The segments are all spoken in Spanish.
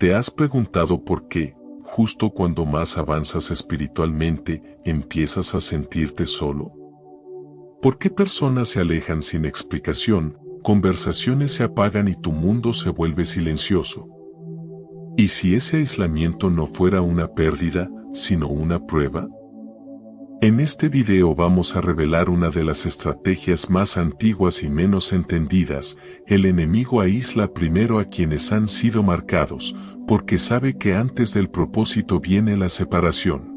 ¿Te has preguntado por qué, justo cuando más avanzas espiritualmente, empiezas a sentirte solo? ¿Por qué personas se alejan sin explicación, conversaciones se apagan y tu mundo se vuelve silencioso? ¿Y si ese aislamiento no fuera una pérdida, sino una prueba? En este video vamos a revelar una de las estrategias más antiguas y menos entendidas. El enemigo aísla primero a quienes han sido marcados, porque sabe que antes del propósito viene la separación.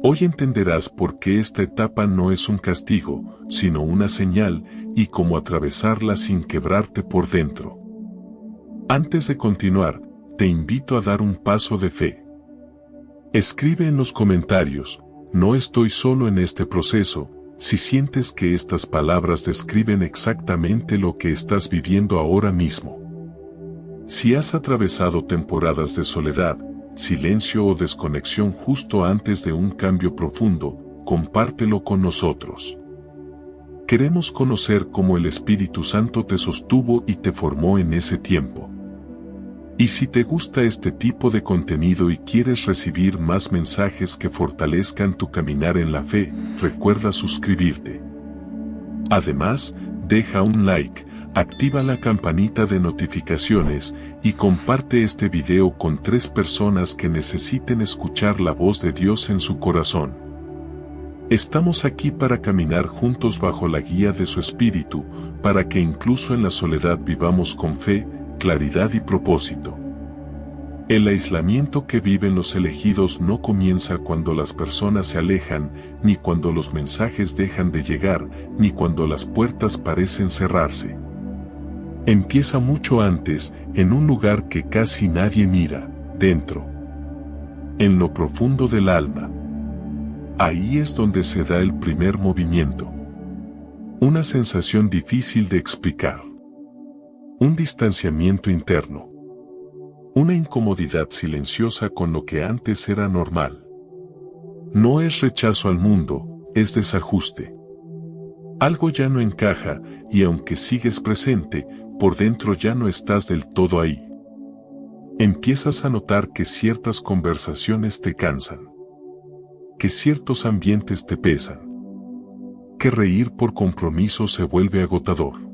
Hoy entenderás por qué esta etapa no es un castigo, sino una señal, y cómo atravesarla sin quebrarte por dentro. Antes de continuar, te invito a dar un paso de fe. Escribe en los comentarios: no estoy solo en este proceso, si sientes que estas palabras describen exactamente lo que estás viviendo ahora mismo. Si has atravesado temporadas de soledad, silencio o desconexión justo antes de un cambio profundo, compártelo con nosotros. Queremos conocer cómo el Espíritu Santo te sostuvo y te formó en ese tiempo. Y si te gusta este tipo de contenido y quieres recibir más mensajes que fortalezcan tu caminar en la fe, recuerda suscribirte. Además, deja un like, activa la campanita de notificaciones y comparte este video con 3 personas que necesiten escuchar la voz de Dios en su corazón. Estamos aquí para caminar juntos bajo la guía de su Espíritu, para que incluso en la soledad vivamos con fe, claridad y propósito. El aislamiento que viven los elegidos no comienza cuando las personas se alejan, ni cuando los mensajes dejan de llegar, ni cuando las puertas parecen cerrarse. Empieza mucho antes, en un lugar que casi nadie mira, dentro. En lo profundo del alma. Ahí es donde se da el primer movimiento. Una sensación difícil de explicar. Un distanciamiento interno. Una incomodidad silenciosa con lo que antes era normal. No es rechazo al mundo, es desajuste. Algo ya no encaja, y aunque sigues presente, por dentro ya no estás del todo ahí. Empiezas a notar que ciertas conversaciones te cansan. Que ciertos ambientes te pesan. Que reír por compromiso se vuelve agotador.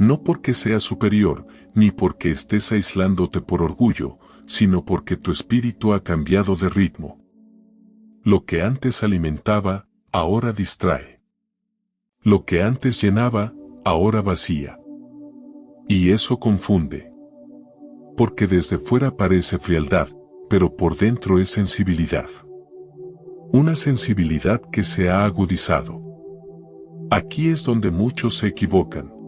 No porque seas superior, ni porque estés aislándote por orgullo, sino porque tu espíritu ha cambiado de ritmo. Lo que antes alimentaba, ahora distrae. Lo que antes llenaba, ahora vacía. Y eso confunde. Porque desde fuera parece frialdad, pero por dentro es sensibilidad. Una sensibilidad que se ha agudizado. Aquí es donde muchos se equivocan.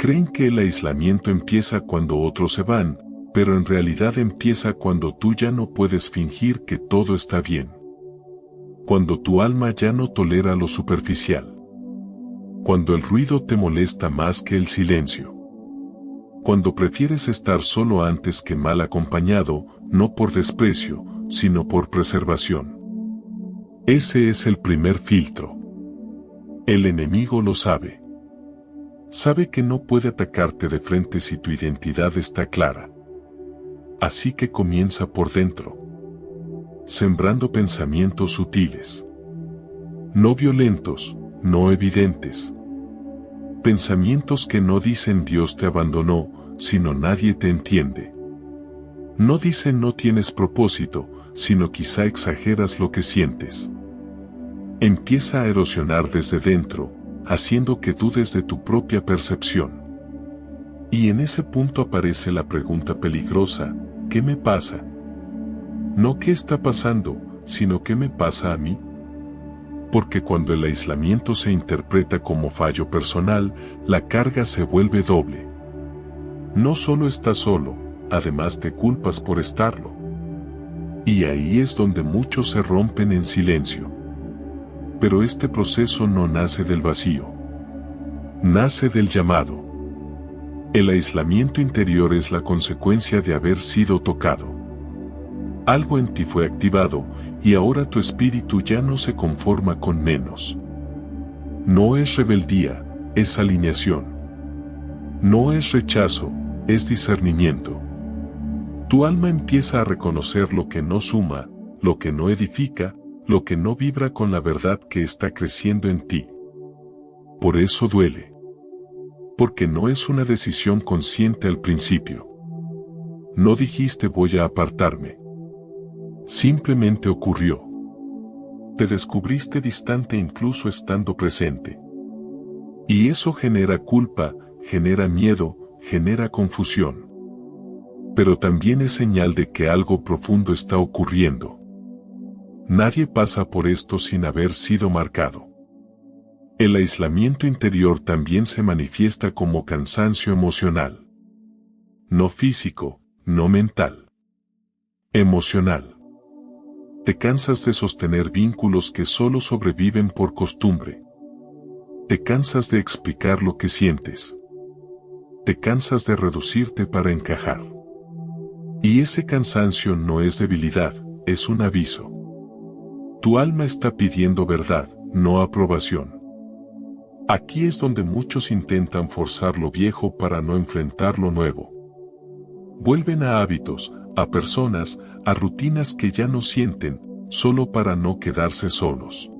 Creen que el aislamiento empieza cuando otros se van, pero en realidad empieza cuando tú ya no puedes fingir que todo está bien. Cuando tu alma ya no tolera lo superficial. Cuando el ruido te molesta más que el silencio. Cuando prefieres estar solo antes que mal acompañado, no por desprecio, sino por preservación. Ese es el primer filtro. El enemigo lo sabe. Sabe que no puede atacarte de frente si tu identidad está clara. Así que comienza por dentro. Sembrando pensamientos sutiles. No violentos, no evidentes. Pensamientos que no dicen Dios te abandonó, sino nadie te entiende. No dicen no tienes propósito, sino quizá exageras lo que sientes. Empieza a erosionar desde dentro, haciendo que dudes de tu propia percepción. Y en ese punto aparece la pregunta peligrosa: ¿qué me pasa? No qué está pasando, sino qué me pasa a mí. Porque cuando el aislamiento se interpreta como fallo personal, la carga se vuelve doble. No solo estás solo, además te culpas por estarlo. Y ahí es donde muchos se rompen en silencio. Pero este proceso no nace del vacío. Nace del llamado. El aislamiento interior es la consecuencia de haber sido tocado. Algo en ti fue activado, y ahora tu espíritu ya no se conforma con menos. No es rebeldía, es alineación. No es rechazo, es discernimiento. Tu alma empieza a reconocer lo que no suma, lo que no edifica, lo que no vibra con la verdad que está creciendo en ti. Por eso duele. Porque no es una decisión consciente al principio. No dijiste voy a apartarme. Simplemente ocurrió. Te descubriste distante incluso estando presente. Y eso genera culpa, genera miedo, genera confusión. Pero también es señal de que algo profundo está ocurriendo. Nadie pasa por esto sin haber sido marcado. El aislamiento interior también se manifiesta como cansancio emocional. No físico, no mental. Emocional. Te cansas de sostener vínculos que solo sobreviven por costumbre. Te cansas de explicar lo que sientes. Te cansas de reducirte para encajar. Y ese cansancio no es debilidad, es un aviso. Tu alma está pidiendo verdad, no aprobación. Aquí es donde muchos intentan forzar lo viejo para no enfrentar lo nuevo. Vuelven a hábitos, a personas, a rutinas que ya no sienten, solo para no quedarse solos.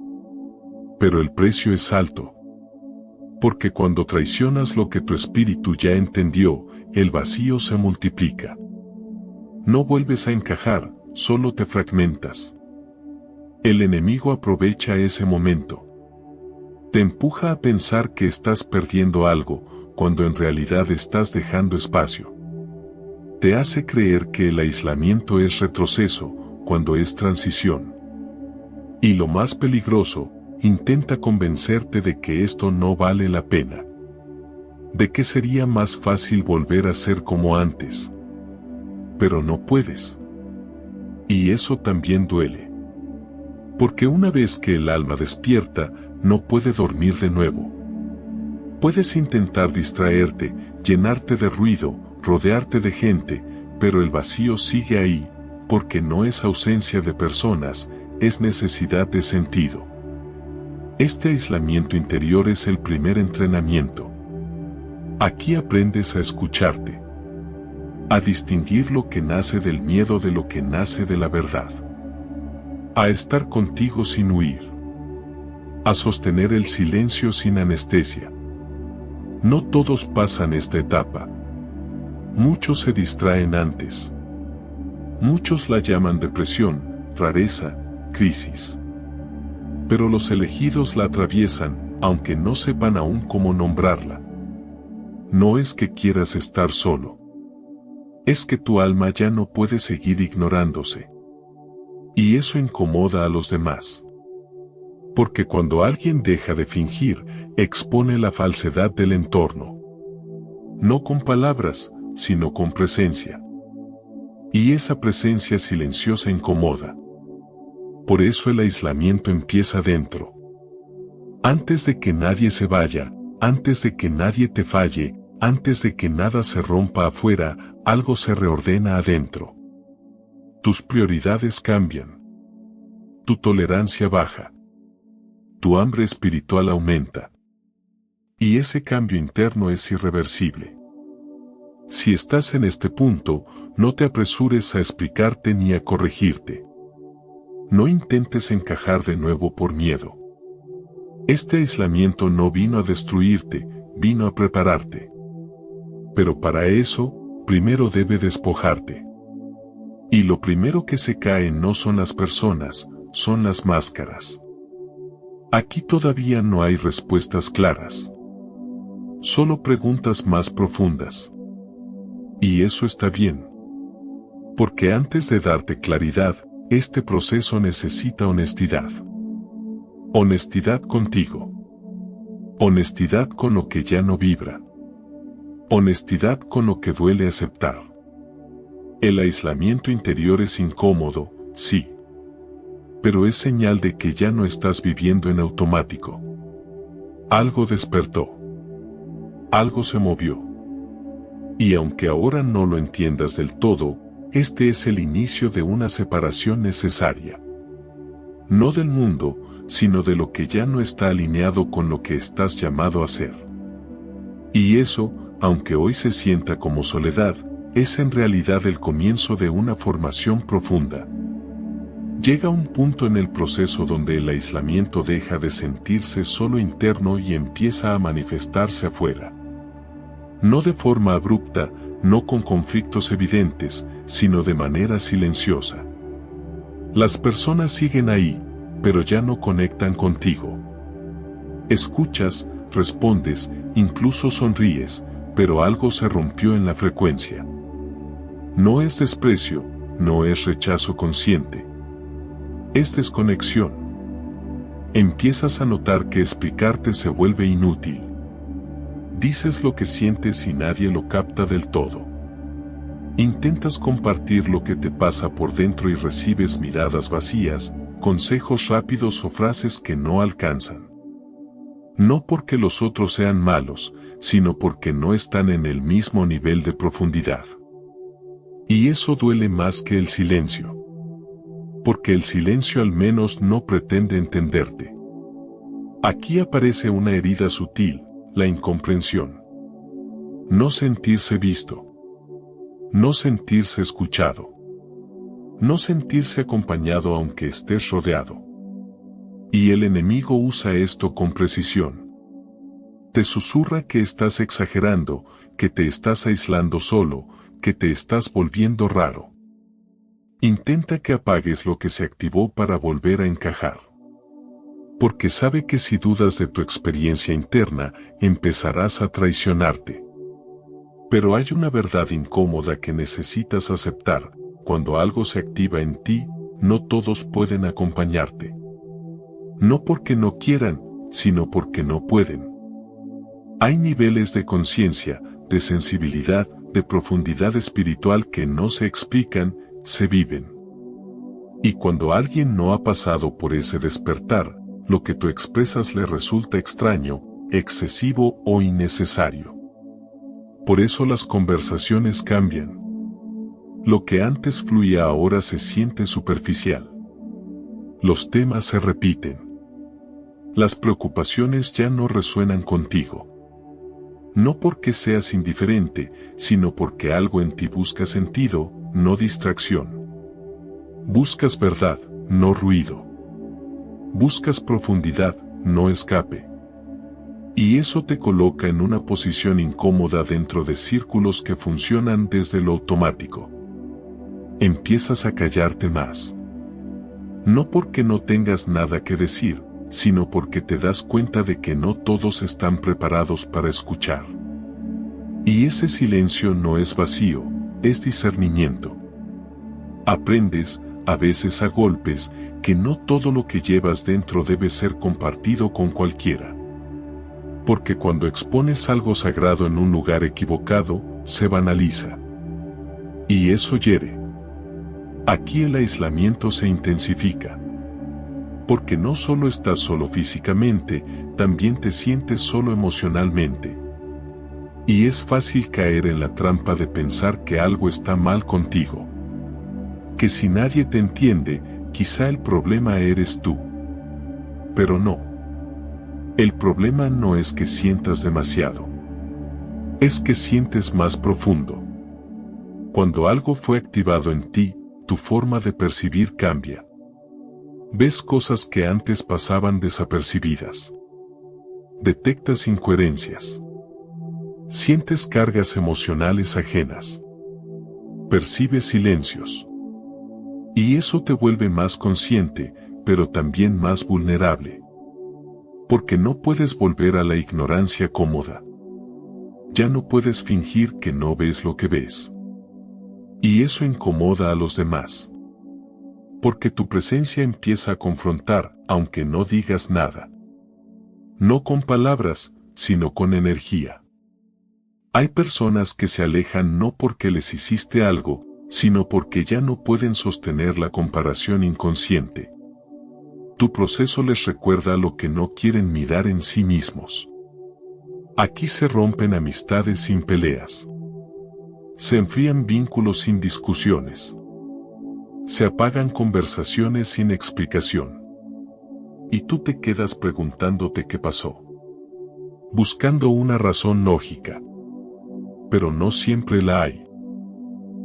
Pero el precio es alto. Porque cuando traicionas lo que tu espíritu ya entendió, el vacío se multiplica. No vuelves a encajar, solo te fragmentas. El enemigo aprovecha ese momento. Te empuja a pensar que estás perdiendo algo, cuando en realidad estás dejando espacio. Te hace creer que el aislamiento es retroceso, cuando es transición. Y lo más peligroso, intenta convencerte de que esto no vale la pena. De que sería más fácil volver a ser como antes. Pero no puedes. Y eso también duele. Porque una vez que el alma despierta, no puede dormir de nuevo. Puedes intentar distraerte, llenarte de ruido, rodearte de gente, pero el vacío sigue ahí, porque no es ausencia de personas, es necesidad de sentido. Este aislamiento interior es el primer entrenamiento. Aquí aprendes a escucharte. A distinguir lo que nace del miedo de lo que nace de la verdad. A estar contigo sin huir. A sostener el silencio sin anestesia. No todos pasan esta etapa. Muchos se distraen antes. Muchos la llaman depresión, rareza, crisis. Pero los elegidos la atraviesan, aunque no sepan aún cómo nombrarla. No es que quieras estar solo. Es que tu alma ya no puede seguir ignorándose. Y eso incomoda a los demás. Porque cuando alguien deja de fingir, expone la falsedad del entorno. No con palabras, sino con presencia. Y esa presencia silenciosa incomoda. Por eso el aislamiento empieza dentro. Antes de que nadie se vaya, antes de que nadie te falle, antes de que nada se rompa afuera, algo se reordena adentro. Tus prioridades cambian. Tu tolerancia baja. Tu hambre espiritual aumenta. Y ese cambio interno es irreversible. Si estás en este punto, no te apresures a explicarte ni a corregirte. No intentes encajar de nuevo por miedo. Este aislamiento no vino a destruirte, vino a prepararte. Pero para eso, primero debe despojarte. Y lo primero que se cae no son las personas, son las máscaras. Aquí todavía no hay respuestas claras. Solo preguntas más profundas. Y eso está bien. Porque antes de darte claridad, este proceso necesita honestidad. Honestidad contigo. Honestidad con lo que ya no vibra. Honestidad con lo que duele aceptar. El aislamiento interior es incómodo, sí. Pero es señal de que ya no estás viviendo en automático. Algo despertó. Algo se movió. Y aunque ahora no lo entiendas del todo, este es el inicio de una separación necesaria. No del mundo, sino de lo que ya no está alineado con lo que estás llamado a ser. Y eso, aunque hoy se sienta como soledad, es en realidad el comienzo de una formación profunda. Llega un punto en el proceso donde el aislamiento deja de sentirse solo interno y empieza a manifestarse afuera. No de forma abrupta, no con conflictos evidentes, sino de manera silenciosa. Las personas siguen ahí, pero ya no conectan contigo. Escuchas, respondes, incluso sonríes, pero algo se rompió en la frecuencia. No es desprecio, no es rechazo consciente. Es desconexión. Empiezas a notar que explicarte se vuelve inútil. Dices lo que sientes y nadie lo capta del todo. Intentas compartir lo que te pasa por dentro y recibes miradas vacías, consejos rápidos o frases que no alcanzan. No porque los otros sean malos, sino porque no están en el mismo nivel de profundidad. Y eso duele más que el silencio. Porque el silencio al menos no pretende entenderte. Aquí aparece una herida sutil, la incomprensión. No sentirse visto. No sentirse escuchado. No sentirse acompañado aunque estés rodeado. Y el enemigo usa esto con precisión. Te susurra que estás exagerando, que te estás aislando solo, que te estás volviendo raro. Intenta que apagues lo que se activó para volver a encajar. Porque sabe que si dudas de tu experiencia interna, empezarás a traicionarte. Pero hay una verdad incómoda que necesitas aceptar: cuando algo se activa en ti, no todos pueden acompañarte. No porque no quieran, sino porque no pueden. Hay niveles de conciencia, de sensibilidad, de profundidad espiritual que no se explican, se viven. Y cuando alguien no ha pasado por ese despertar, lo que tú expresas le resulta extraño, excesivo o innecesario. Por eso las conversaciones cambian. Lo que antes fluía ahora se siente superficial. Los temas se repiten. Las preocupaciones ya no resuenan contigo. No porque seas indiferente, sino porque algo en ti busca sentido, no distracción. Buscas verdad, no ruido. Buscas profundidad, no escape. Y eso te coloca en una posición incómoda dentro de círculos que funcionan desde lo automático. Empiezas a callarte más. No porque no tengas nada que decir, sino porque te das cuenta de que no todos están preparados para escuchar. Y ese silencio no es vacío, es discernimiento. Aprendes, a veces a golpes, que no todo lo que llevas dentro debe ser compartido con cualquiera. Porque cuando expones algo sagrado en un lugar equivocado, se banaliza. Y eso hiere. Aquí el aislamiento se intensifica. Porque no solo estás solo físicamente, también te sientes solo emocionalmente. Y es fácil caer en la trampa de pensar que algo está mal contigo. Que si nadie te entiende, quizá el problema eres tú. Pero no. El problema no es que sientas demasiado. Es que sientes más profundo. Cuando algo fue activado en ti, tu forma de percibir cambia. Ves cosas que antes pasaban desapercibidas. Detectas incoherencias. Sientes cargas emocionales ajenas. Percibes silencios. Y eso te vuelve más consciente, pero también más vulnerable. Porque no puedes volver a la ignorancia cómoda. Ya no puedes fingir que no ves lo que ves. Y eso incomoda a los demás. Porque tu presencia empieza a confrontar, aunque no digas nada. No con palabras, sino con energía. Hay personas que se alejan no porque les hiciste algo, sino porque ya no pueden sostener la comparación inconsciente. Tu proceso les recuerda lo que no quieren mirar en sí mismos. Aquí se rompen amistades sin peleas. Se enfrían vínculos sin discusiones. Se apagan conversaciones sin explicación. Y tú te quedas preguntándote qué pasó. Buscando una razón lógica. Pero no siempre la hay.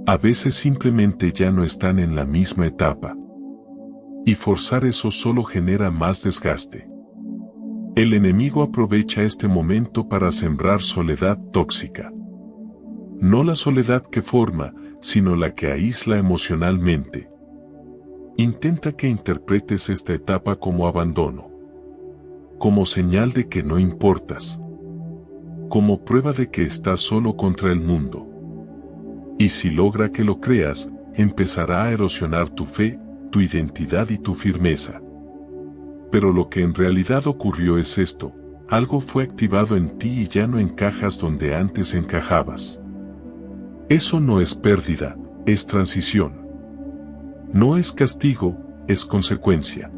A veces simplemente ya no están en la misma etapa. Y forzar eso solo genera más desgaste. El enemigo aprovecha este momento para sembrar soledad tóxica. No la soledad que forma, sino la que aísla emocionalmente. Intenta que interpretes esta etapa como abandono. Como señal de que no importas. Como prueba de que estás solo contra el mundo. Y si logra que lo creas, empezará a erosionar tu fe, tu identidad y tu firmeza. Pero lo que en realidad ocurrió es esto: algo fue activado en ti y ya no encajas donde antes encajabas. Eso no es pérdida, es transición. No es castigo, es consecuencia.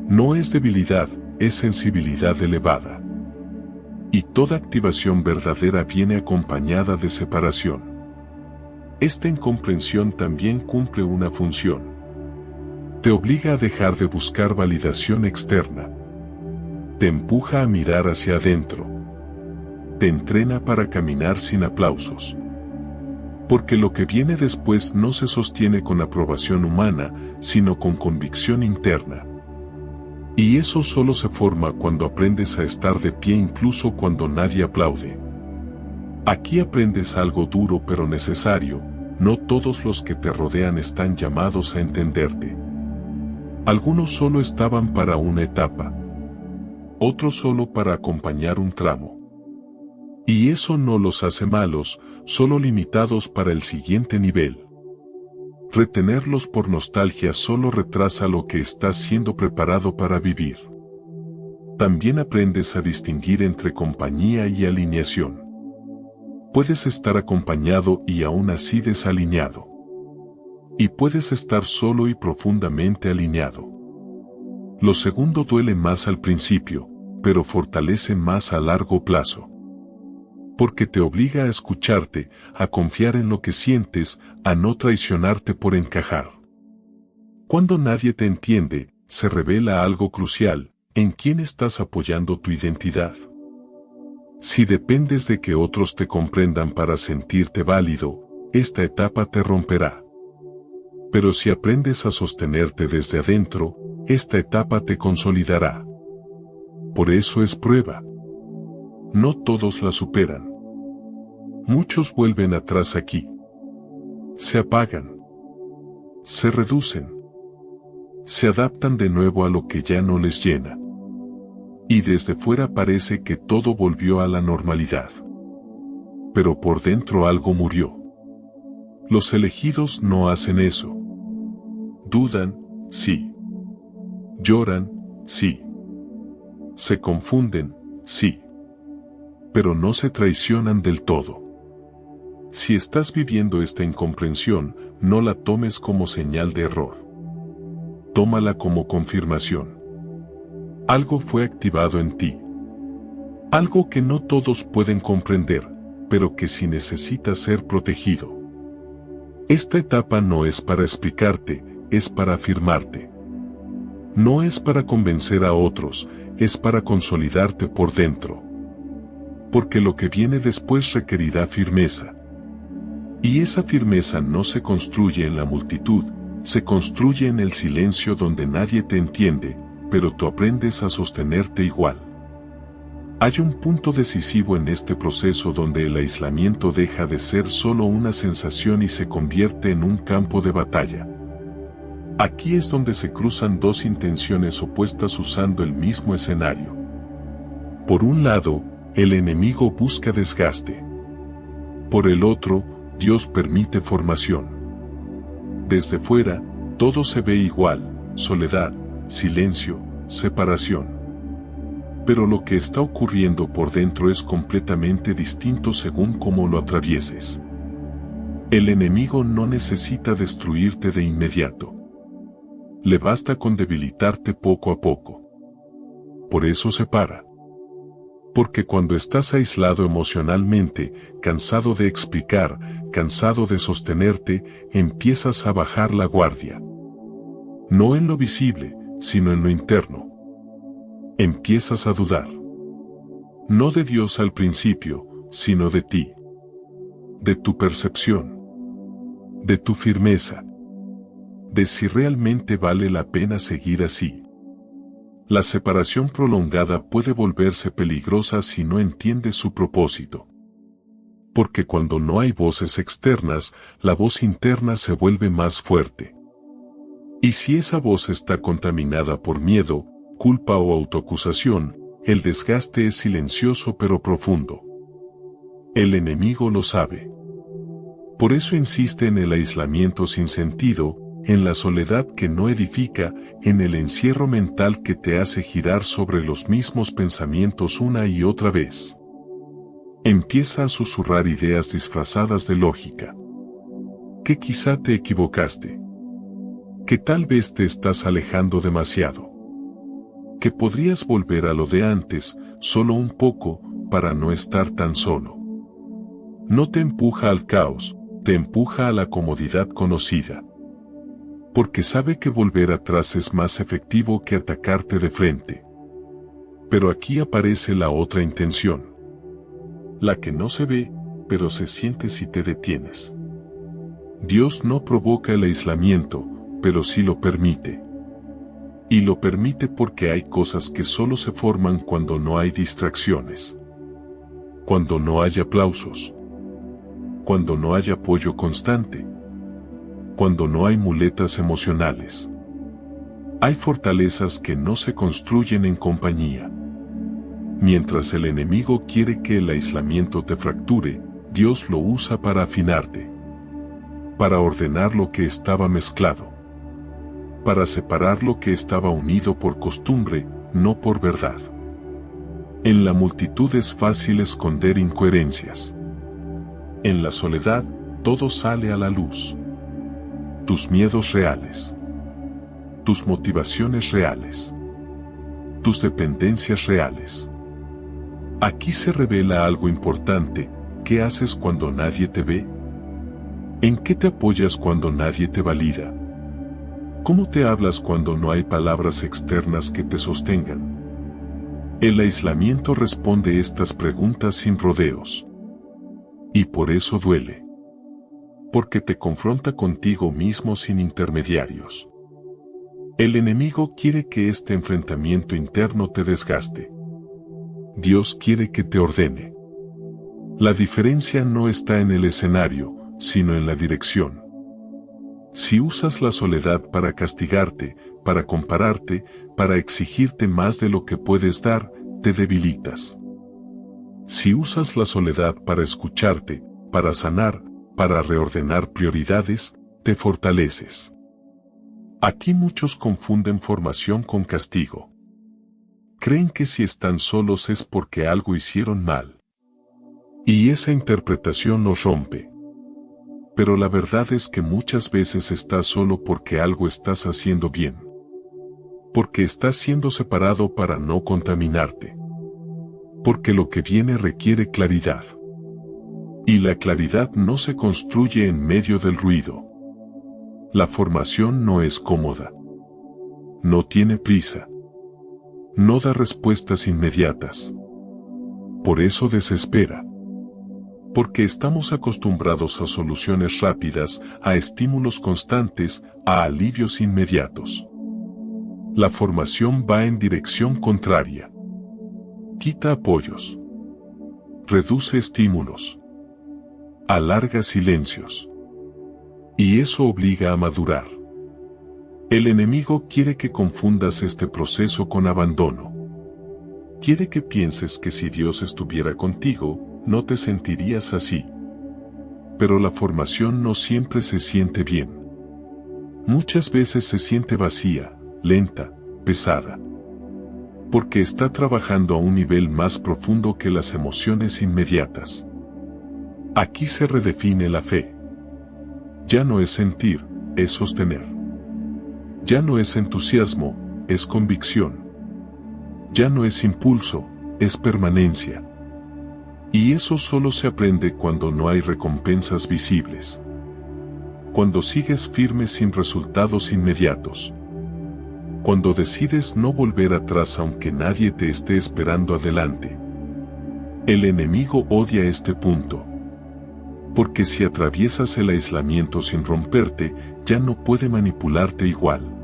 No es debilidad, es sensibilidad elevada. Y toda activación verdadera viene acompañada de separación. Esta incomprensión también cumple una función. Te obliga a dejar de buscar validación externa. Te empuja a mirar hacia adentro. Te entrena para caminar sin aplausos. Porque lo que viene después no se sostiene con aprobación humana, sino con convicción interna. Y eso solo se forma cuando aprendes a estar de pie incluso cuando nadie aplaude. Aquí aprendes algo duro pero necesario: no todos los que te rodean están llamados a entenderte. Algunos solo estaban para una etapa. Otros solo para acompañar un tramo. Y eso no los hace malos, solo limitados para el siguiente nivel. Retenerlos por nostalgia solo retrasa lo que estás siendo preparado para vivir. También aprendes a distinguir entre compañía y alineación. Puedes estar acompañado y aún así desalineado. Y puedes estar solo y profundamente alineado. Lo segundo duele más al principio, pero fortalece más a largo plazo. Porque te obliga a escucharte, a confiar en lo que sientes, a no traicionarte por encajar. Cuando nadie te entiende, se revela algo crucial: ¿en quién estás apoyando tu identidad? Si dependes de que otros te comprendan para sentirte válido, esta etapa te romperá. Pero si aprendes a sostenerte desde adentro, esta etapa te consolidará. Por eso es prueba. No todos la superan. Muchos vuelven atrás aquí. Se apagan. Se reducen. Se adaptan de nuevo a lo que ya no les llena. Y desde fuera parece que todo volvió a la normalidad. Pero por dentro algo murió. Los elegidos no hacen eso. Dudan, sí. Lloran, sí. Se confunden, sí. Pero no se traicionan del todo. Si estás viviendo esta incomprensión, no la tomes como señal de error. Tómala como confirmación. Algo fue activado en ti. Algo que no todos pueden comprender, pero que sí necesita ser protegido. Esta etapa no es para explicarte, es para afirmarte. No es para convencer a otros, es para consolidarte por dentro. Porque lo que viene después requerirá firmeza. Y esa firmeza no se construye en la multitud, se construye en el silencio donde nadie te entiende, pero tú aprendes a sostenerte igual. Hay un punto decisivo en este proceso donde el aislamiento deja de ser solo una sensación y se convierte en un campo de batalla. Aquí es donde se cruzan dos intenciones opuestas usando el mismo escenario. Por un lado, el enemigo busca desgaste. Por el otro, Dios permite formación. Desde fuera, todo se ve igual: soledad, silencio, separación. Pero lo que está ocurriendo por dentro es completamente distinto según cómo lo atravieses. El enemigo no necesita destruirte de inmediato. Le basta con debilitarte poco a poco. Por eso separa. Porque cuando estás aislado emocionalmente, cansado de explicar, cansado de sostenerte, empiezas a bajar la guardia. No en lo visible, sino en lo interno. Empiezas a dudar. No de Dios al principio, sino de ti. De tu percepción. de tu firmeza, de si realmente vale la pena seguir así. La separación prolongada puede volverse peligrosa si no entiendes su propósito. Porque cuando no hay voces externas, la voz interna se vuelve más fuerte. Y si esa voz está contaminada por miedo, culpa o autoacusación, el desgaste es silencioso pero profundo. El enemigo lo sabe. Por eso insiste en el aislamiento sin sentido, en la soledad que no edifica, en el encierro mental que te hace girar sobre los mismos pensamientos una y otra vez. Empieza a susurrar ideas disfrazadas de lógica. Que quizá te equivocaste. Que tal vez te estás alejando demasiado. Que podrías volver a lo de antes, solo un poco, para no estar tan solo. No te empuja al caos, te empuja a la comodidad conocida. Porque sabe que volver atrás es más efectivo que atacarte de frente. Pero aquí aparece la otra intención. La que no se ve, pero se siente si te detienes. Dios no provoca el aislamiento, pero sí lo permite. Y lo permite porque hay cosas que solo se forman cuando no hay distracciones. Cuando no hay aplausos. Cuando no hay apoyo constante. Cuando no hay muletas emocionales. Hay fortalezas que no se construyen en compañía. Mientras el enemigo quiere que el aislamiento te fracture, Dios lo usa para afinarte. Para ordenar lo que estaba mezclado. Para separar lo que estaba unido por costumbre, no por verdad. En la multitud es fácil esconder incoherencias. En la soledad, todo sale a la luz. Tus miedos reales. Tus motivaciones reales. Tus dependencias reales. Aquí se revela algo importante. ¿Qué haces cuando nadie te ve? ¿En qué te apoyas cuando nadie te valida? ¿Cómo te hablas cuando no hay palabras externas que te sostengan? El aislamiento responde estas preguntas sin rodeos. Y por eso duele. Porque te confronta contigo mismo sin intermediarios. El enemigo quiere que este enfrentamiento interno te desgaste. Dios quiere que te ordene. La diferencia no está en el escenario, sino en la dirección. Si usas la soledad para castigarte, para compararte, para exigirte más de lo que puedes dar, te debilitas. Si usas la soledad para escucharte, para sanar, para reordenar prioridades, te fortaleces. Aquí muchos confunden formación con castigo. Creen que si están solos es porque algo hicieron mal. Y esa interpretación los rompe. Pero la verdad es que muchas veces estás solo porque algo estás haciendo bien. Porque estás siendo separado para no contaminarte. Porque lo que viene requiere claridad. Y la claridad no se construye en medio del ruido. La formación no es cómoda. No tiene prisa. No da respuestas inmediatas. Por eso desespera. Porque estamos acostumbrados a soluciones rápidas, a estímulos constantes, a alivios inmediatos. La formación va en dirección contraria. Quita apoyos. Reduce estímulos. Alarga silencios. Y eso obliga a madurar. El enemigo quiere que confundas este proceso con abandono. Quiere que pienses que si Dios estuviera contigo, no te sentirías así. Pero la formación no siempre se siente bien. Muchas veces se siente vacía, lenta, pesada. Porque está trabajando a un nivel más profundo que las emociones inmediatas. Aquí se redefine la fe. Ya no es sentir, es sostener. Ya no es entusiasmo, es convicción. Ya no es impulso, es permanencia. Y eso solo se aprende cuando no hay recompensas visibles. Cuando sigues firme sin resultados inmediatos. Cuando decides no volver atrás aunque nadie te esté esperando adelante. El enemigo odia este punto. Porque si atraviesas el aislamiento sin romperte, ya no puede manipularte igual.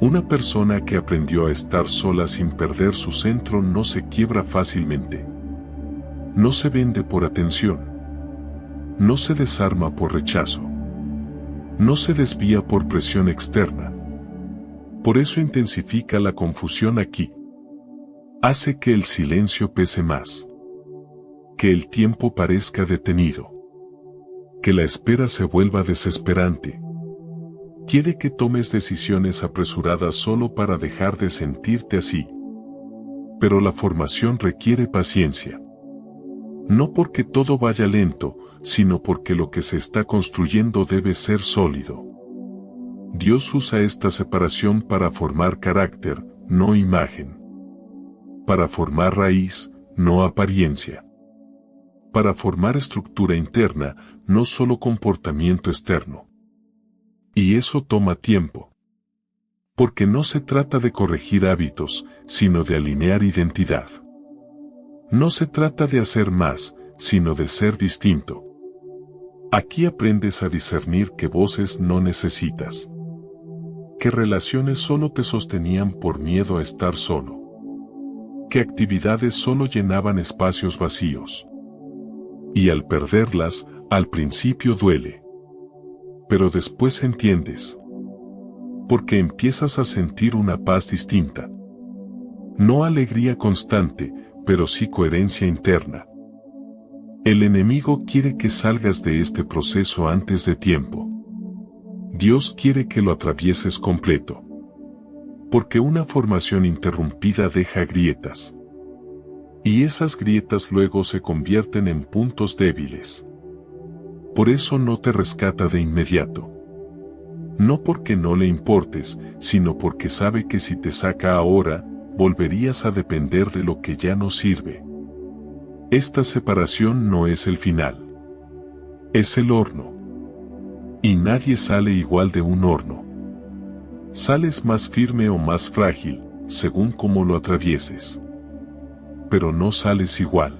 Una persona que aprendió a estar sola sin perder su centro no se quiebra fácilmente. No se vende por atención. No se desarma por rechazo. No se desvía por presión externa. Por eso intensifica la confusión aquí. Hace que el silencio pese más. Que el tiempo parezca detenido. Que la espera se vuelva desesperante. Quiere que tomes decisiones apresuradas solo para dejar de sentirte así. Pero la formación requiere paciencia. No porque todo vaya lento, sino porque lo que se está construyendo debe ser sólido. Dios usa esta separación para formar carácter, no imagen. Para formar raíz, no apariencia. Para formar estructura interna, no solo comportamiento externo. Y eso toma tiempo. Porque no se trata de corregir hábitos, sino de alinear identidad. No se trata de hacer más, sino de ser distinto. Aquí aprendes a discernir qué voces no necesitas. Qué relaciones solo te sostenían por miedo a estar solo. Qué actividades solo llenaban espacios vacíos. Y al perderlas, al principio duele. Pero después entiendes. Porque empiezas a sentir una paz distinta. No alegría constante, pero sí coherencia interna. El enemigo quiere que salgas de este proceso antes de tiempo. Dios quiere que lo atravieses completo. Porque una formación interrumpida deja grietas. Y esas grietas luego se convierten en puntos débiles. Por eso no te rescata de inmediato. No porque no le importes, sino porque sabe que si te saca ahora, volverías a depender de lo que ya no sirve. Esta separación no es el final. Es el horno. Y nadie sale igual de un horno. Sales más firme o más frágil, según cómo lo atravieses. Pero no sales igual.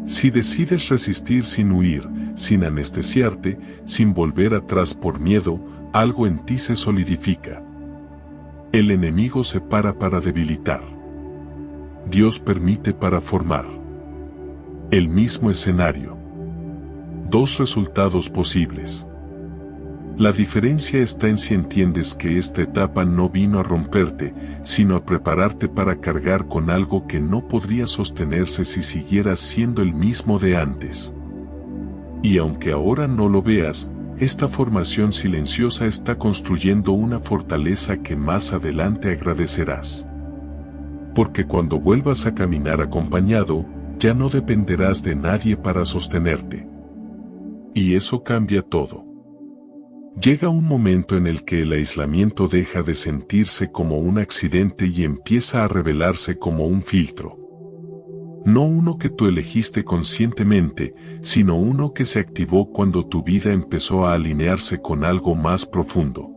Si decides resistir sin huir, sin anestesiarte, sin volver atrás por miedo, algo en ti se solidifica. El enemigo se para debilitar. Dios permite para formar. El mismo escenario. Dos resultados posibles. La diferencia está en si entiendes que esta etapa no vino a romperte, sino a prepararte para cargar con algo que no podría sostenerse si siguieras siendo el mismo de antes. Y aunque ahora no lo veas, esta formación silenciosa está construyendo una fortaleza que más adelante agradecerás. Porque cuando vuelvas a caminar acompañado, ya no dependerás de nadie para sostenerte. Y eso cambia todo. Llega un momento en el que el aislamiento deja de sentirse como un accidente y empieza a revelarse como un filtro. No uno que tú elegiste conscientemente, sino uno que se activó cuando tu vida empezó a alinearse con algo más profundo.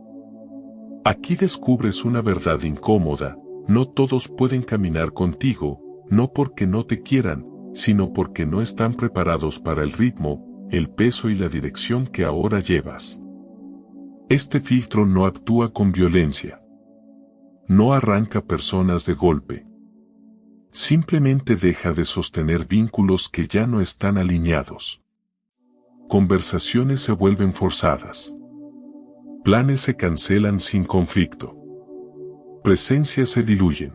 Aquí descubres una verdad incómoda: no todos pueden caminar contigo, no porque no te quieran, sino porque no están preparados para el ritmo, el peso y la dirección que ahora llevas. Este filtro no actúa con violencia. No arranca personas de golpe. Simplemente deja de sostener vínculos que ya no están alineados. Conversaciones se vuelven forzadas. Planes se cancelan sin conflicto. Presencias se diluyen.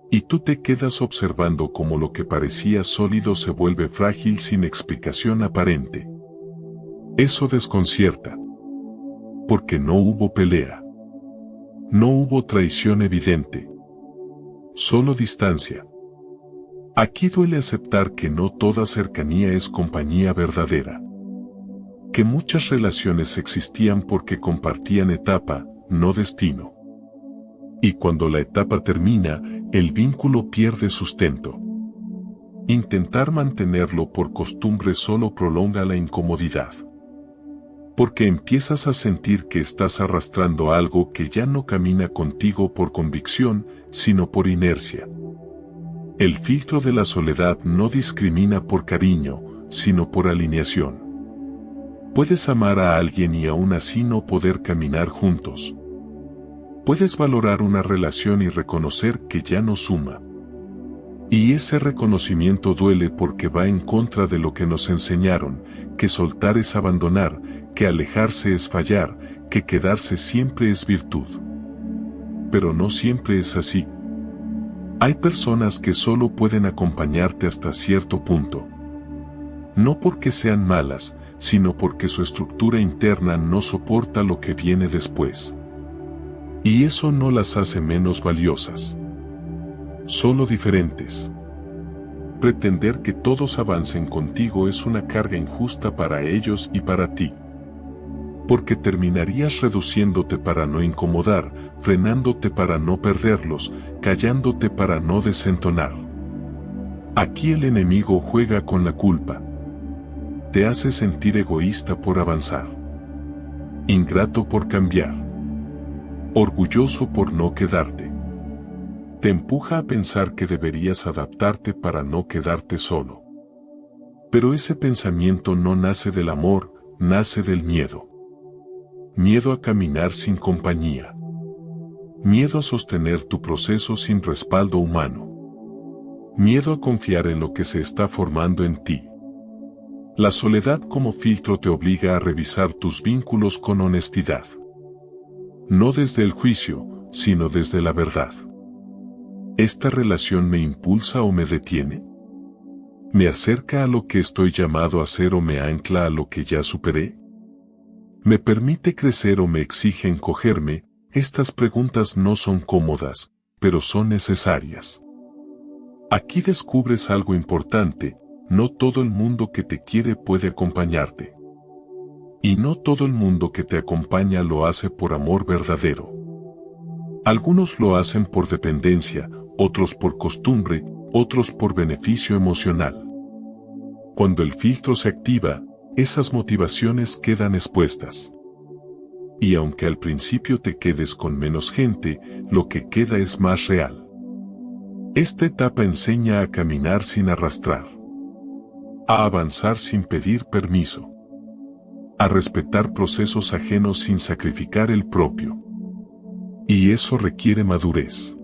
Y tú te quedas observando cómo lo que parecía sólido se vuelve frágil sin explicación aparente. Eso desconcierta. Porque no hubo pelea. No hubo traición evidente. Solo distancia. Aquí duele aceptar que no toda cercanía es compañía verdadera. Que muchas relaciones existían porque compartían etapa, no destino. Y cuando la etapa termina, el vínculo pierde sustento. Intentar mantenerlo por costumbre solo prolonga la incomodidad. Porque empiezas a sentir que estás arrastrando algo que ya no camina contigo por convicción, sino por inercia. El filtro de la soledad no discrimina por cariño, sino por alineación. Puedes amar a alguien y aún así no poder caminar juntos. Puedes valorar una relación y reconocer que ya no suma. Y ese reconocimiento duele porque va en contra de lo que nos enseñaron, que soltar es abandonar, que alejarse es fallar, que quedarse siempre es virtud. Pero no siempre es así. Hay personas que solo pueden acompañarte hasta cierto punto. No porque sean malas, sino porque su estructura interna no soporta lo que viene después. Y eso no las hace menos valiosas. Solo diferentes. Pretender que todos avancen contigo es una carga injusta para ellos y para ti. Porque terminarías reduciéndote para no incomodar, frenándote para no perderlos, callándote para no desentonar. Aquí el enemigo juega con la culpa. Te hace sentir egoísta por avanzar. Ingrato por cambiar. Orgulloso por no quedarte. Te empuja a pensar que deberías adaptarte para no quedarte solo. Pero ese pensamiento no nace del amor, nace del miedo. Miedo a caminar sin compañía. Miedo a sostener tu proceso sin respaldo humano. Miedo a confiar en lo que se está formando en ti. La soledad como filtro te obliga a revisar tus vínculos con honestidad. No desde el juicio, sino desde la verdad. ¿Esta relación me impulsa o me detiene? ¿Me acerca a lo que estoy llamado a ser o me ancla a lo que ya superé? ¿Me permite crecer o me exige encogerme? Estas preguntas no son cómodas, pero son necesarias. Aquí descubres algo importante, no todo el mundo que te quiere puede acompañarte. Y no todo el mundo que te acompaña lo hace por amor verdadero. Algunos lo hacen por dependencia, otros por costumbre, otros por beneficio emocional. Cuando el filtro se activa, esas motivaciones quedan expuestas. Y aunque al principio te quedes con menos gente, lo que queda es más real. Esta etapa enseña a caminar sin arrastrar. A avanzar sin pedir permiso. A respetar procesos ajenos sin sacrificar el propio. Y eso requiere madurez.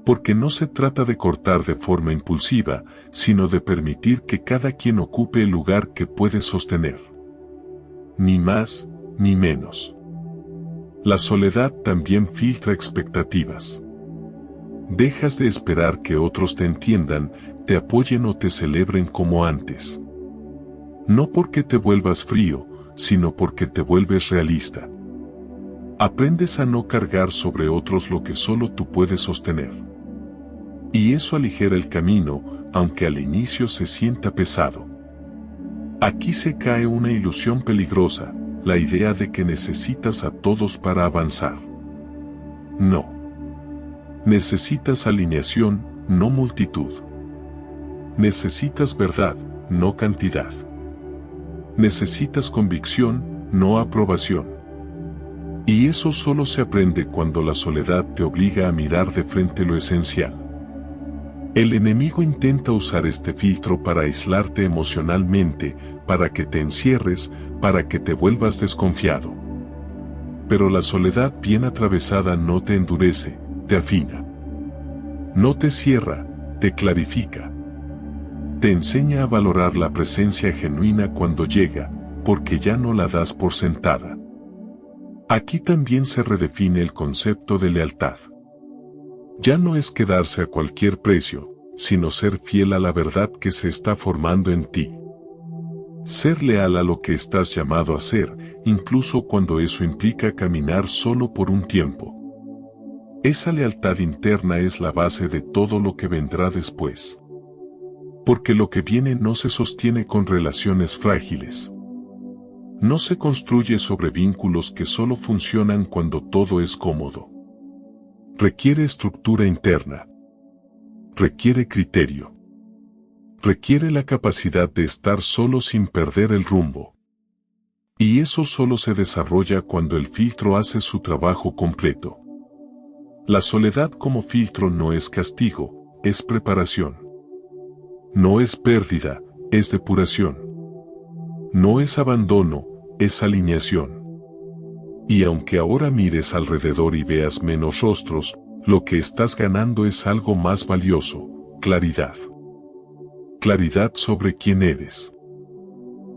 Porque no se trata de cortar de forma impulsiva, sino de permitir que cada quien ocupe el lugar que puede sostener. Ni más, ni menos. La soledad también filtra expectativas. Dejas de esperar que otros te entiendan, te apoyen o te celebren como antes. No porque te vuelvas frío, sino porque te vuelves realista. Aprendes a no cargar sobre otros lo que solo tú puedes sostener. Y eso aligera el camino, aunque al inicio se sienta pesado. Aquí se cae una ilusión peligrosa, la idea de que necesitas a todos para avanzar. No. Necesitas alineación, no multitud. Necesitas verdad, no cantidad. Necesitas convicción, no aprobación. Y eso solo se aprende cuando la soledad te obliga a mirar de frente lo esencial. El enemigo intenta usar este filtro para aislarte emocionalmente, para que te encierres, para que te vuelvas desconfiado. Pero la soledad bien atravesada no te endurece, te afina. No te cierra, te clarifica. Te enseña a valorar la presencia genuina cuando llega, porque ya no la das por sentada. Aquí también se redefine el concepto de lealtad. Ya no es quedarse a cualquier precio, sino ser fiel a la verdad que se está formando en ti. Ser leal a lo que estás llamado a ser, incluso cuando eso implica caminar solo por un tiempo. Esa lealtad interna es la base de todo lo que vendrá después. Porque lo que viene no se sostiene con relaciones frágiles. No se construye sobre vínculos que solo funcionan cuando todo es cómodo. Requiere estructura interna. Requiere criterio. Requiere la capacidad de estar solo sin perder el rumbo. Y eso solo se desarrolla cuando el filtro hace su trabajo completo. La soledad como filtro no es castigo, es preparación. No es pérdida, es depuración. No es abandono, es alineación. Y aunque ahora mires alrededor y veas menos rostros, lo que estás ganando es algo más valioso: claridad. Claridad sobre quién eres.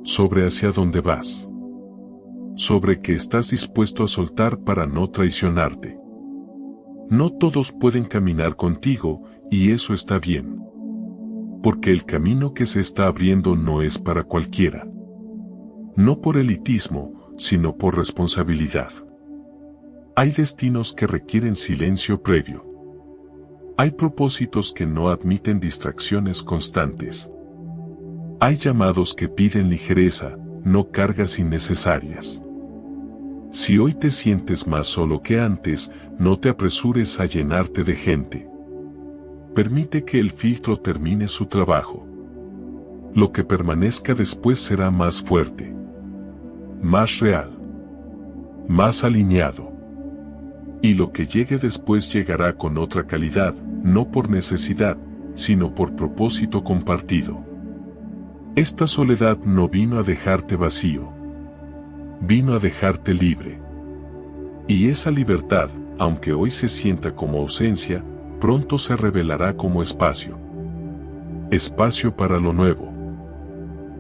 Sobre hacia dónde vas. Sobre qué estás dispuesto a soltar para no traicionarte. No todos pueden caminar contigo, y eso está bien. Porque el camino que se está abriendo no es para cualquiera. No por elitismo, sino por responsabilidad. Hay destinos que requieren silencio previo. Hay propósitos que no admiten distracciones constantes. Hay llamados que piden ligereza, no cargas innecesarias. Si hoy te sientes más solo que antes, no te apresures a llenarte de gente. Permite que el filtro termine su trabajo. Lo que permanezca después será más fuerte, más real, más alineado. Y lo que llegue después llegará con otra calidad, no por necesidad, sino por propósito compartido. Esta soledad no vino a dejarte vacío. Vino a dejarte libre. Y esa libertad, aunque hoy se sienta como ausencia, pronto se revelará como espacio. Espacio para lo nuevo.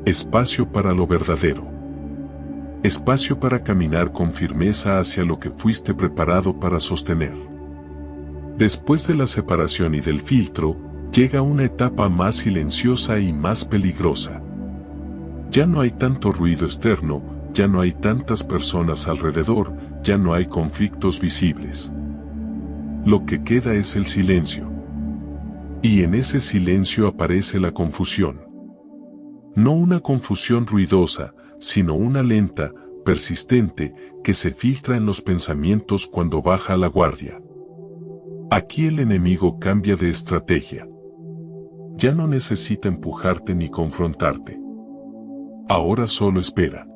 Espacio para lo verdadero. Espacio para caminar con firmeza hacia lo que fuiste preparado para sostener. Después de la separación y del filtro, llega una etapa más silenciosa y más peligrosa. Ya no hay tanto ruido externo, ya no hay tantas personas alrededor, ya no hay conflictos visibles. Lo que queda es el silencio. Y en ese silencio aparece la confusión. No una confusión ruidosa, sino una lenta, persistente, que se filtra en los pensamientos cuando baja la guardia. Aquí el enemigo cambia de estrategia. Ya no necesita empujarte ni confrontarte. Ahora solo espera.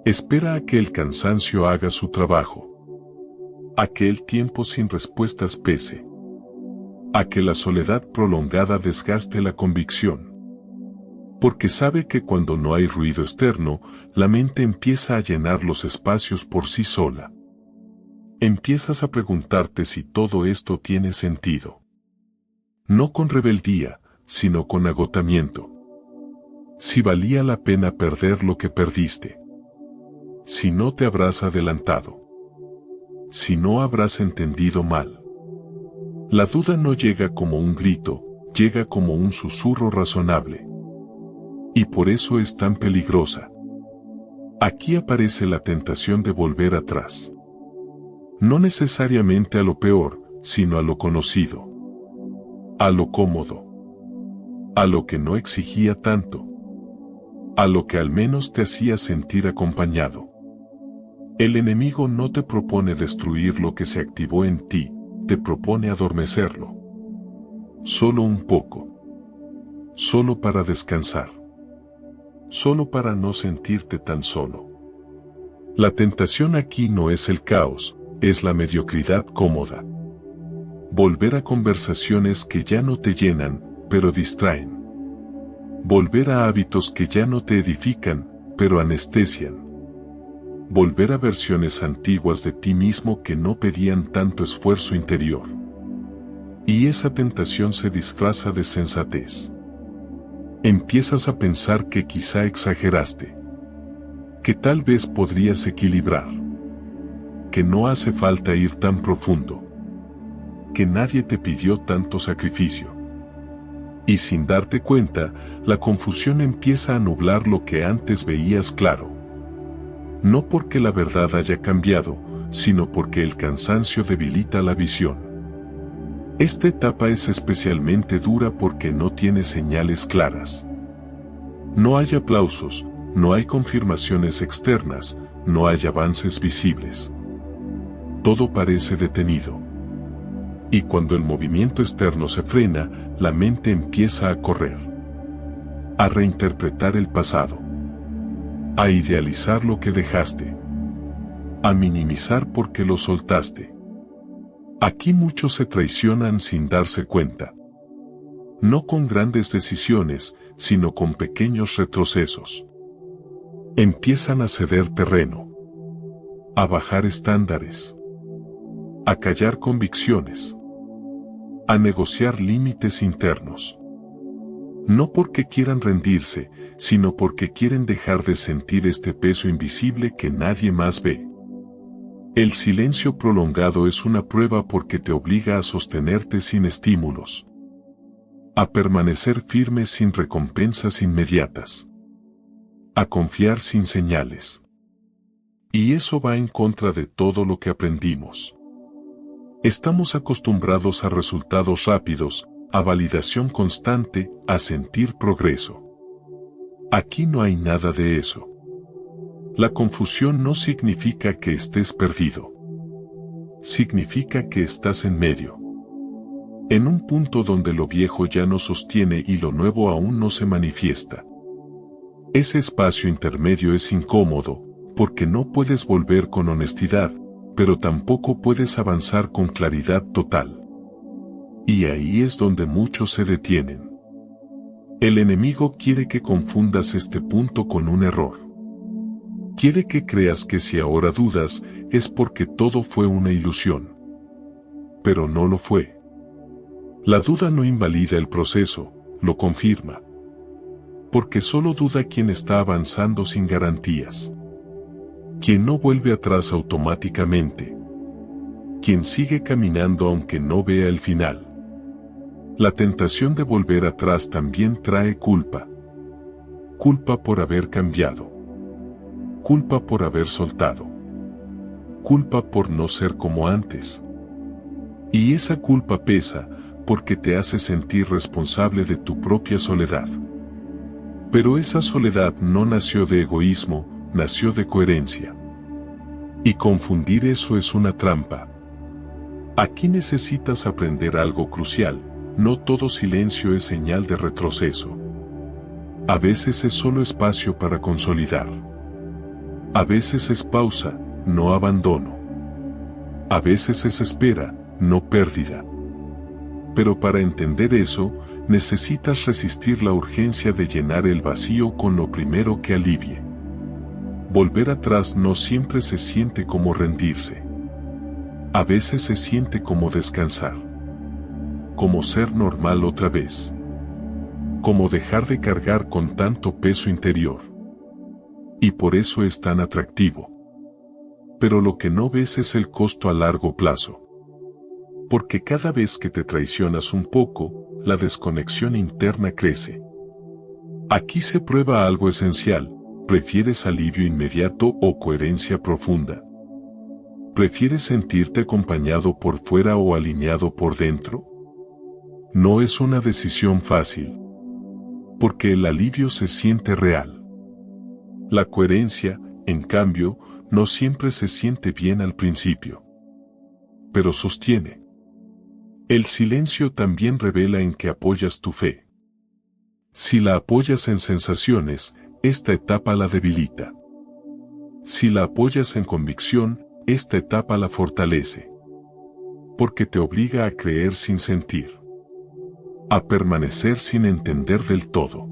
Espera a que el cansancio haga su trabajo. A que el tiempo sin respuestas pese. A que la soledad prolongada desgaste la convicción. Porque sabe que cuando no hay ruido externo, la mente empieza a llenar los espacios por sí sola. Empiezas a preguntarte si todo esto tiene sentido. No con rebeldía, sino con agotamiento. Si valía la pena perder lo que perdiste. Si no te habrás adelantado. Si no habrás entendido mal. La duda no llega como un grito, llega como un susurro razonable. Y por eso es tan peligrosa. Aquí aparece la tentación de volver atrás. No necesariamente a lo peor, sino a lo conocido. A lo cómodo. A lo que no exigía tanto. A lo que al menos te hacía sentir acompañado. El enemigo no te propone destruir lo que se activó en ti, te propone adormecerlo. Solo un poco. Solo para descansar. Solo para no sentirte tan solo. La tentación aquí no es el caos, es la mediocridad cómoda. Volver a conversaciones que ya no te llenan, pero distraen. Volver a hábitos que ya no te edifican, pero anestesian. Volver a versiones antiguas de ti mismo que no pedían tanto esfuerzo interior. Y esa tentación se disfraza de sensatez. Empiezas a pensar que quizá exageraste. Que tal vez podrías equilibrar. Que no hace falta ir tan profundo. Que nadie te pidió tanto sacrificio. Y sin darte cuenta, la confusión empieza a nublar lo que antes veías claro. No porque la verdad haya cambiado, sino porque el cansancio debilita la visión. Esta etapa es especialmente dura porque no tiene señales claras. No hay aplausos, no hay confirmaciones externas, no hay avances visibles. Todo parece detenido. Y cuando el movimiento externo se frena, la mente empieza a correr. A reinterpretar el pasado. A idealizar lo que dejaste. A minimizar porque lo soltaste. Aquí muchos se traicionan sin darse cuenta. No con grandes decisiones, sino con pequeños retrocesos. Empiezan a ceder terreno, a bajar estándares, a callar convicciones, a negociar límites internos. No porque quieran rendirse, sino porque quieren dejar de sentir este peso invisible que nadie más ve. El silencio prolongado es una prueba porque te obliga a sostenerte sin estímulos, a permanecer firme sin recompensas inmediatas, a confiar sin señales. Y eso va en contra de todo lo que aprendimos. Estamos acostumbrados a resultados rápidos, a validación constante, a sentir progreso. Aquí no hay nada de eso. La confusión no significa que estés perdido. Significa que estás en medio. En un punto donde lo viejo ya no sostiene y lo nuevo aún no se manifiesta. Ese espacio intermedio es incómodo, porque no puedes volver con honestidad, pero tampoco puedes avanzar con claridad total. Y ahí es donde muchos se detienen. El enemigo quiere que confundas este punto con un error. Quiere que creas que si ahora dudas, es porque todo fue una ilusión. Pero no lo fue. La duda no invalida el proceso, lo confirma. Porque solo duda quien está avanzando sin garantías. Quien no vuelve atrás automáticamente. Quien sigue caminando aunque no vea el final. La tentación de volver atrás también trae culpa. Culpa por haber cambiado. Culpa por haber soltado. Culpa por no ser como antes. Y esa culpa pesa porque te hace sentir responsable de tu propia soledad. Pero esa soledad no nació de egoísmo, nació de coherencia. Y confundir eso es una trampa. Aquí necesitas aprender algo crucial. No todo silencio es señal de retroceso. A veces es solo espacio para consolidar. A veces es pausa, no abandono. A veces es espera, no pérdida. Pero para entender eso, necesitas resistir la urgencia de llenar el vacío con lo primero que alivie. Volver atrás no siempre se siente como rendirse. A veces se siente como descansar. Como ser normal otra vez. Como dejar de cargar con tanto peso interior. Y por eso es tan atractivo. Pero lo que no ves es el costo a largo plazo. Porque cada vez que te traicionas un poco, la desconexión interna crece. Aquí se prueba algo esencial. ¿Prefieres alivio inmediato o coherencia profunda? ¿Prefieres sentirte acompañado por fuera o alineado por dentro? No es una decisión fácil. Porque el alivio se siente real. La coherencia, en cambio, no siempre se siente bien al principio. Pero sostiene. El silencio también revela en que apoyas tu fe. Si la apoyas en sensaciones, esta etapa la debilita. Si la apoyas en convicción, esta etapa la fortalece. Porque te obliga a creer sin sentir. A permanecer sin entender del todo.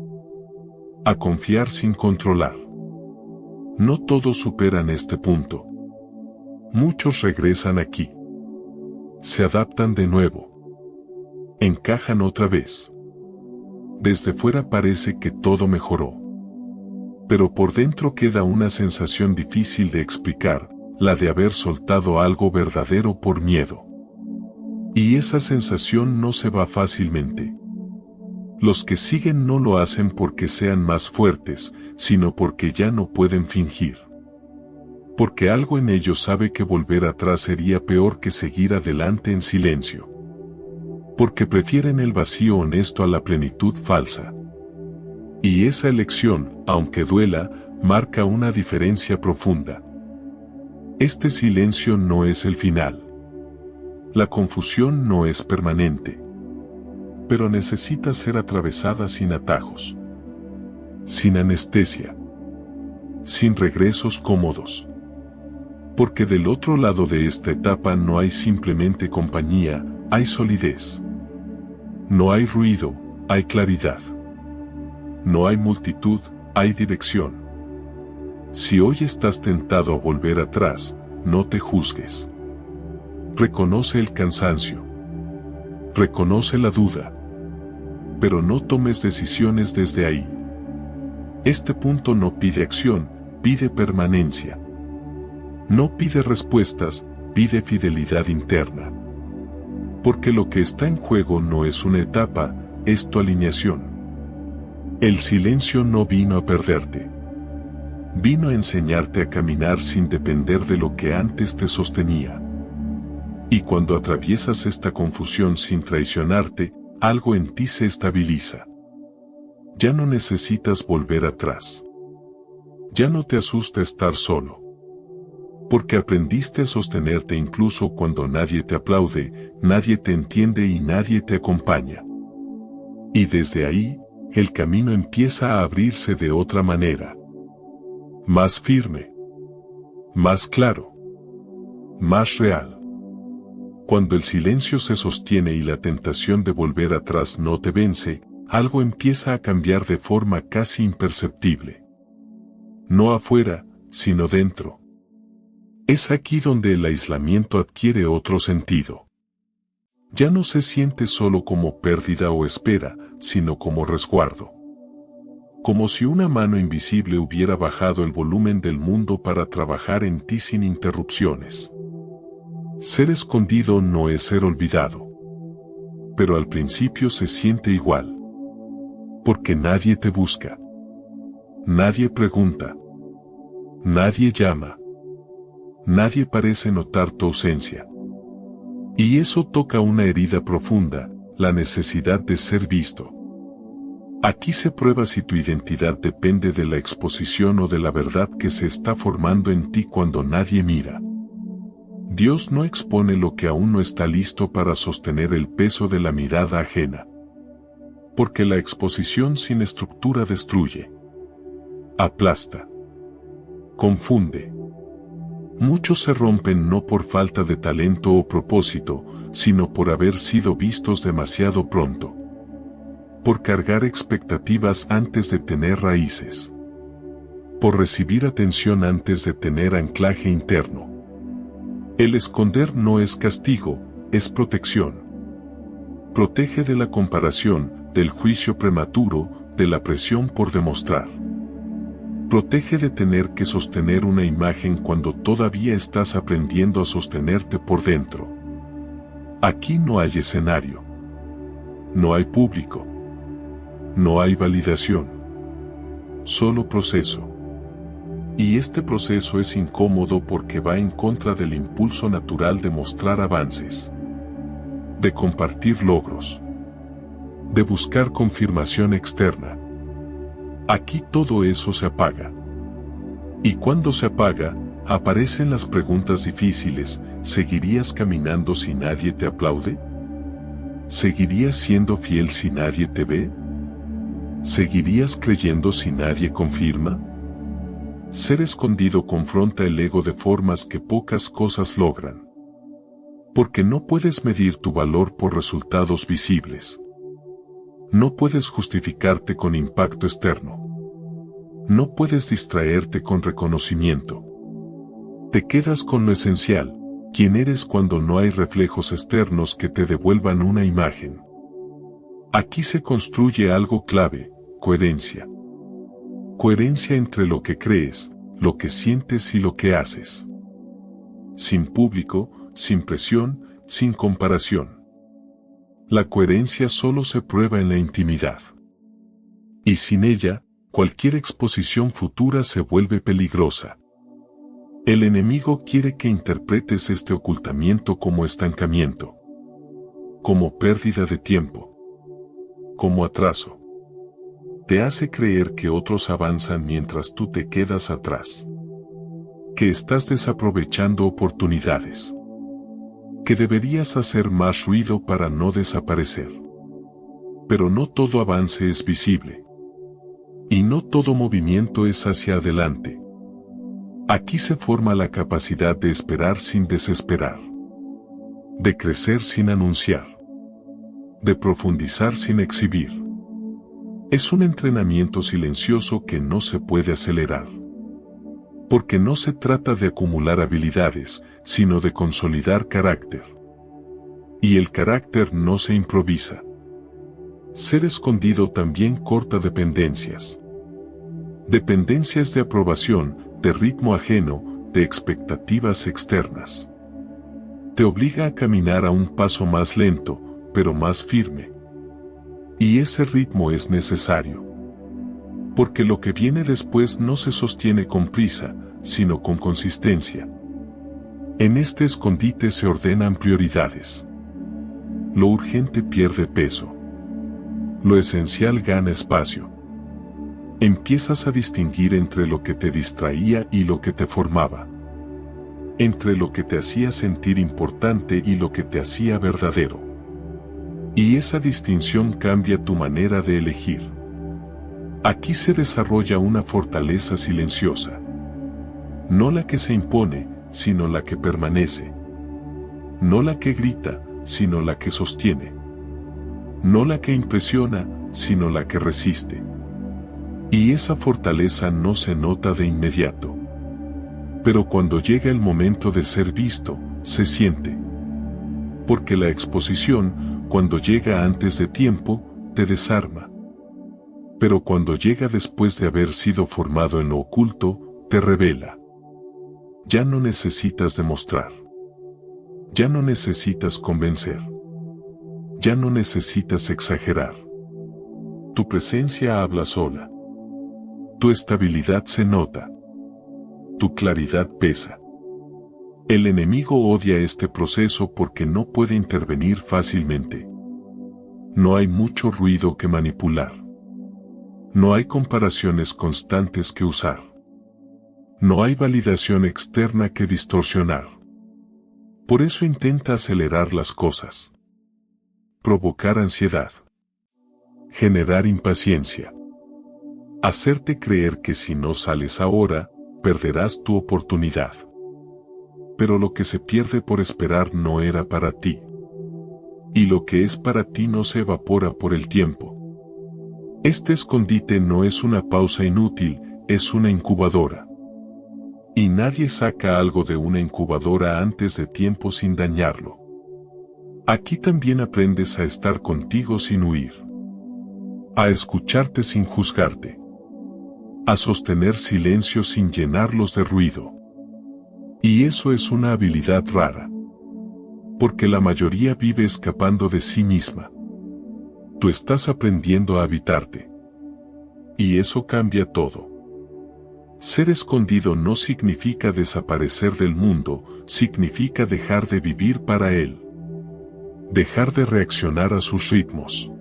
A confiar sin controlar. No todos superan este punto. Muchos regresan aquí. Se adaptan de nuevo. Encajan otra vez. Desde fuera parece que todo mejoró. Pero por dentro queda una sensación difícil de explicar, la de haber soltado algo verdadero por miedo. Y esa sensación no se va fácilmente. Los que siguen no lo hacen porque sean más fuertes, sino porque ya no pueden fingir. Porque algo en ellos sabe que volver atrás sería peor que seguir adelante en silencio. Porque prefieren el vacío honesto a la plenitud falsa. Y esa elección, aunque duela, marca una diferencia profunda. Este silencio no es el final. La confusión no es permanente. Pero necesita ser atravesada sin atajos. Sin anestesia. Sin regresos cómodos. Porque del otro lado de esta etapa no hay simplemente compañía, hay solidez. No hay ruido, hay claridad. No hay multitud, hay dirección. Si hoy estás tentado a volver atrás, no te juzgues. Reconoce el cansancio. Reconoce la duda. Pero no tomes decisiones desde ahí. Este punto no pide acción, pide permanencia. No pide respuestas, pide fidelidad interna. Porque lo que está en juego no es una etapa, es tu alineación. El silencio no vino a perderte. Vino a enseñarte a caminar sin depender de lo que antes te sostenía. Y cuando atraviesas esta confusión sin traicionarte, algo en ti se estabiliza. Ya no necesitas volver atrás. Ya no te asusta estar solo. Porque aprendiste a sostenerte incluso cuando nadie te aplaude, nadie te entiende y nadie te acompaña. Y desde ahí, el camino empieza a abrirse de otra manera. Más firme. Más claro. Más real. Cuando el silencio se sostiene y la tentación de volver atrás no te vence, algo empieza a cambiar de forma casi imperceptible. No afuera, sino dentro. Es aquí donde el aislamiento adquiere otro sentido. Ya no se siente solo como pérdida o espera, sino como resguardo. Como si una mano invisible hubiera bajado el volumen del mundo para trabajar en ti sin interrupciones. Ser escondido no es ser olvidado. Pero al principio se siente igual. Porque nadie te busca. Nadie pregunta. Nadie llama. Nadie parece notar tu ausencia. Y eso toca una herida profunda, la necesidad de ser visto. Aquí se prueba si tu identidad depende de la exposición o de la verdad que se está formando en ti cuando nadie mira. Dios no expone lo que aún no está listo para sostener el peso de la mirada ajena. Porque la exposición sin estructura destruye. Aplasta. Confunde. Muchos se rompen no por falta de talento o propósito, sino por haber sido vistos demasiado pronto. Por cargar expectativas antes de tener raíces. Por recibir atención antes de tener anclaje interno. El esconder no es castigo, es protección. Protege de la comparación, del juicio prematuro, de la presión por demostrar. Protege de tener que sostener una imagen cuando todavía estás aprendiendo a sostenerte por dentro. Aquí no hay escenario. No hay público. No hay validación. Solo proceso. Y este proceso es incómodo porque va en contra del impulso natural de mostrar avances. De compartir logros. De buscar confirmación externa. Aquí todo eso se apaga. Y cuando se apaga, aparecen las preguntas difíciles. ¿Seguirías caminando si nadie te aplaude? ¿Seguirías siendo fiel si nadie te ve? ¿Seguirías creyendo si nadie confirma? Ser escondido confronta el ego de formas que pocas cosas logran. Porque no puedes medir tu valor por resultados visibles. No puedes justificarte con impacto externo. No puedes distraerte con reconocimiento. Te quedas con lo esencial, quién eres cuando no hay reflejos externos que te devuelvan una imagen. Aquí se construye algo clave, coherencia. Coherencia entre lo que crees, lo que sientes y lo que haces. Sin público, sin presión, sin comparación. La coherencia solo se prueba en la intimidad. Y sin ella, cualquier exposición futura se vuelve peligrosa. El enemigo quiere que interpretes este ocultamiento como estancamiento. Como pérdida de tiempo. Como atraso. Te hace creer que otros avanzan mientras tú te quedas atrás. Que estás desaprovechando oportunidades. Que deberías hacer más ruido para no desaparecer. Pero no todo avance es visible. Y no todo movimiento es hacia adelante. Aquí se forma la capacidad de esperar sin desesperar. De crecer sin anunciar. De profundizar sin exhibir. Es un entrenamiento silencioso que no se puede acelerar. Porque no se trata de acumular habilidades, sino de consolidar carácter. Y el carácter no se improvisa. Ser escondido también corta dependencias. Dependencias de aprobación, de ritmo ajeno, de expectativas externas. Te obliga a caminar a un paso más lento, pero más firme. Y ese ritmo es necesario. Porque lo que viene después no se sostiene con prisa, sino con consistencia. En este escondite se ordenan prioridades. Lo urgente pierde peso. Lo esencial gana espacio. Empiezas a distinguir entre lo que te distraía y lo que te formaba. Entre lo que te hacía sentir importante y lo que te hacía verdadero. Y esa distinción cambia tu manera de elegir. Aquí se desarrolla una fortaleza silenciosa. No la que se impone, sino la que permanece. No la que grita, sino la que sostiene. No la que impresiona, sino la que resiste. Y esa fortaleza no se nota de inmediato. Pero cuando llega el momento de ser visto, se siente. Porque la exposición, cuando llega antes de tiempo, te desarma. Pero cuando llega después de haber sido formado en lo oculto, te revela. Ya no necesitas demostrar. Ya no necesitas convencer. Ya no necesitas exagerar. Tu presencia habla sola. Tu estabilidad se nota. Tu claridad pesa. El enemigo odia este proceso porque no puede intervenir fácilmente. No hay mucho ruido que manipular. No hay comparaciones constantes que usar. No hay validación externa que distorsionar. Por eso intenta acelerar las cosas. Provocar ansiedad. Generar impaciencia. Hacerte creer que si no sales ahora, perderás tu oportunidad. Pero lo que se pierde por esperar no era para ti. Y lo que es para ti no se evapora por el tiempo. Este escondite no es una pausa inútil, es una incubadora. Y nadie saca algo de una incubadora antes de tiempo sin dañarlo. Aquí también aprendes a estar contigo sin huir. A escucharte sin juzgarte. A sostener silencio sin llenarlos de ruido. Y eso es una habilidad rara. Porque la mayoría vive escapando de sí misma. Tú estás aprendiendo a habitarte. Y eso cambia todo. Ser escondido no significa desaparecer del mundo, significa dejar de vivir para él. Dejar de reaccionar a sus ritmos.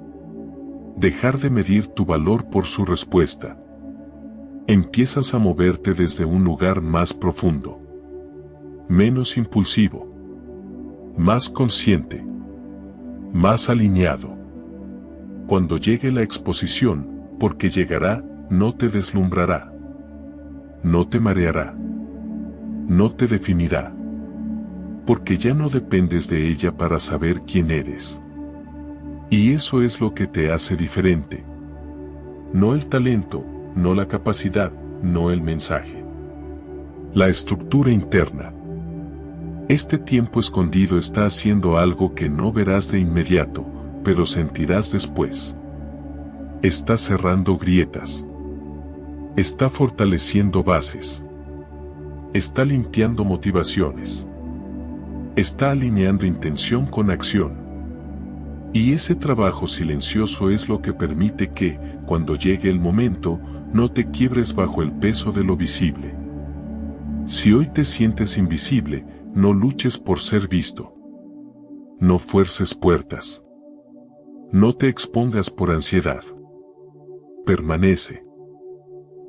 Dejar de medir tu valor por su respuesta. Empiezas a moverte desde un lugar más profundo. Menos impulsivo. Más consciente. Más alineado. Cuando llegue la exposición, porque llegará, no te deslumbrará. No te mareará. No te definirá. Porque ya no dependes de ella para saber quién eres. Y eso es lo que te hace diferente. No el talento, no la capacidad, no el mensaje. La estructura interna. Este tiempo escondido está haciendo algo que no verás de inmediato, pero sentirás después. Está cerrando grietas. Está fortaleciendo bases. Está limpiando motivaciones. Está alineando intención con acción. Y ese trabajo silencioso es lo que permite que, cuando llegue el momento, no te quiebres bajo el peso de lo visible. Si hoy te sientes invisible, no luches por ser visto. No fuerces puertas. No te expongas por ansiedad. Permanece.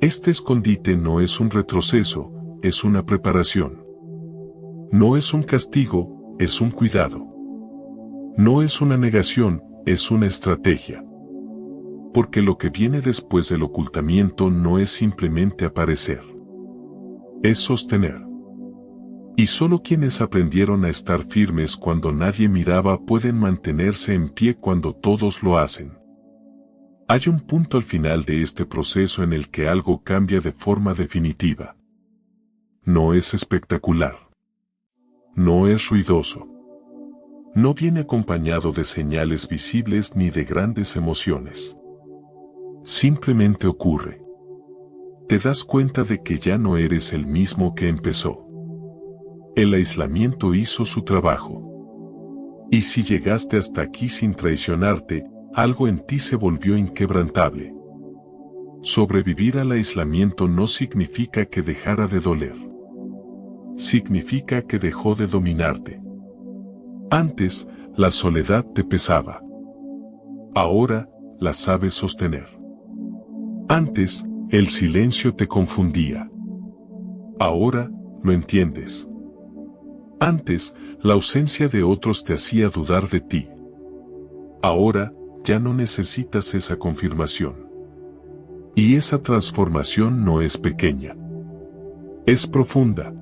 Este escondite no es un retroceso, es una preparación. No es un castigo, es un cuidado. No es una negación, es una estrategia. Porque lo que viene después del ocultamiento no es simplemente aparecer. Es sostener. Y solo quienes aprendieron a estar firmes cuando nadie miraba pueden mantenerse en pie cuando todos lo hacen. Hay un punto al final de este proceso en el que algo cambia de forma definitiva. No es espectacular. No es ruidoso. No viene acompañado de señales visibles ni de grandes emociones. Simplemente ocurre. Te das cuenta de que ya no eres el mismo que empezó. El aislamiento hizo su trabajo. Y si llegaste hasta aquí sin traicionarte, algo en ti se volvió inquebrantable. Sobrevivir al aislamiento no significa que dejara de doler. Significa que dejó de dominarte. Antes, la soledad te pesaba. Ahora, la sabes sostener. Antes, el silencio te confundía. Ahora, lo entiendes. Antes, la ausencia de otros te hacía dudar de ti. Ahora, ya no necesitas esa confirmación. Y esa transformación no es pequeña. Es profunda.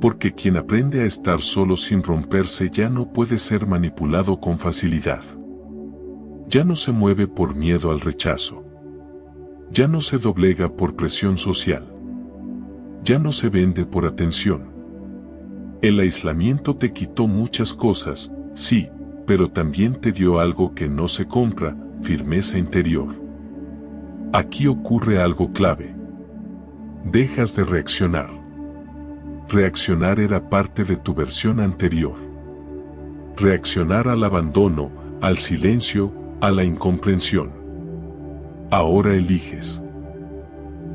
Porque quien aprende a estar solo sin romperse ya no puede ser manipulado con facilidad. Ya no se mueve por miedo al rechazo. Ya no se doblega por presión social. Ya no se vende por atención. El aislamiento te quitó muchas cosas, sí, pero también te dio algo que no se compra, firmeza interior. Aquí ocurre algo clave. Dejas de reaccionar. Reaccionar era parte de tu versión anterior. Reaccionar al abandono, al silencio, a la incomprensión. Ahora eliges.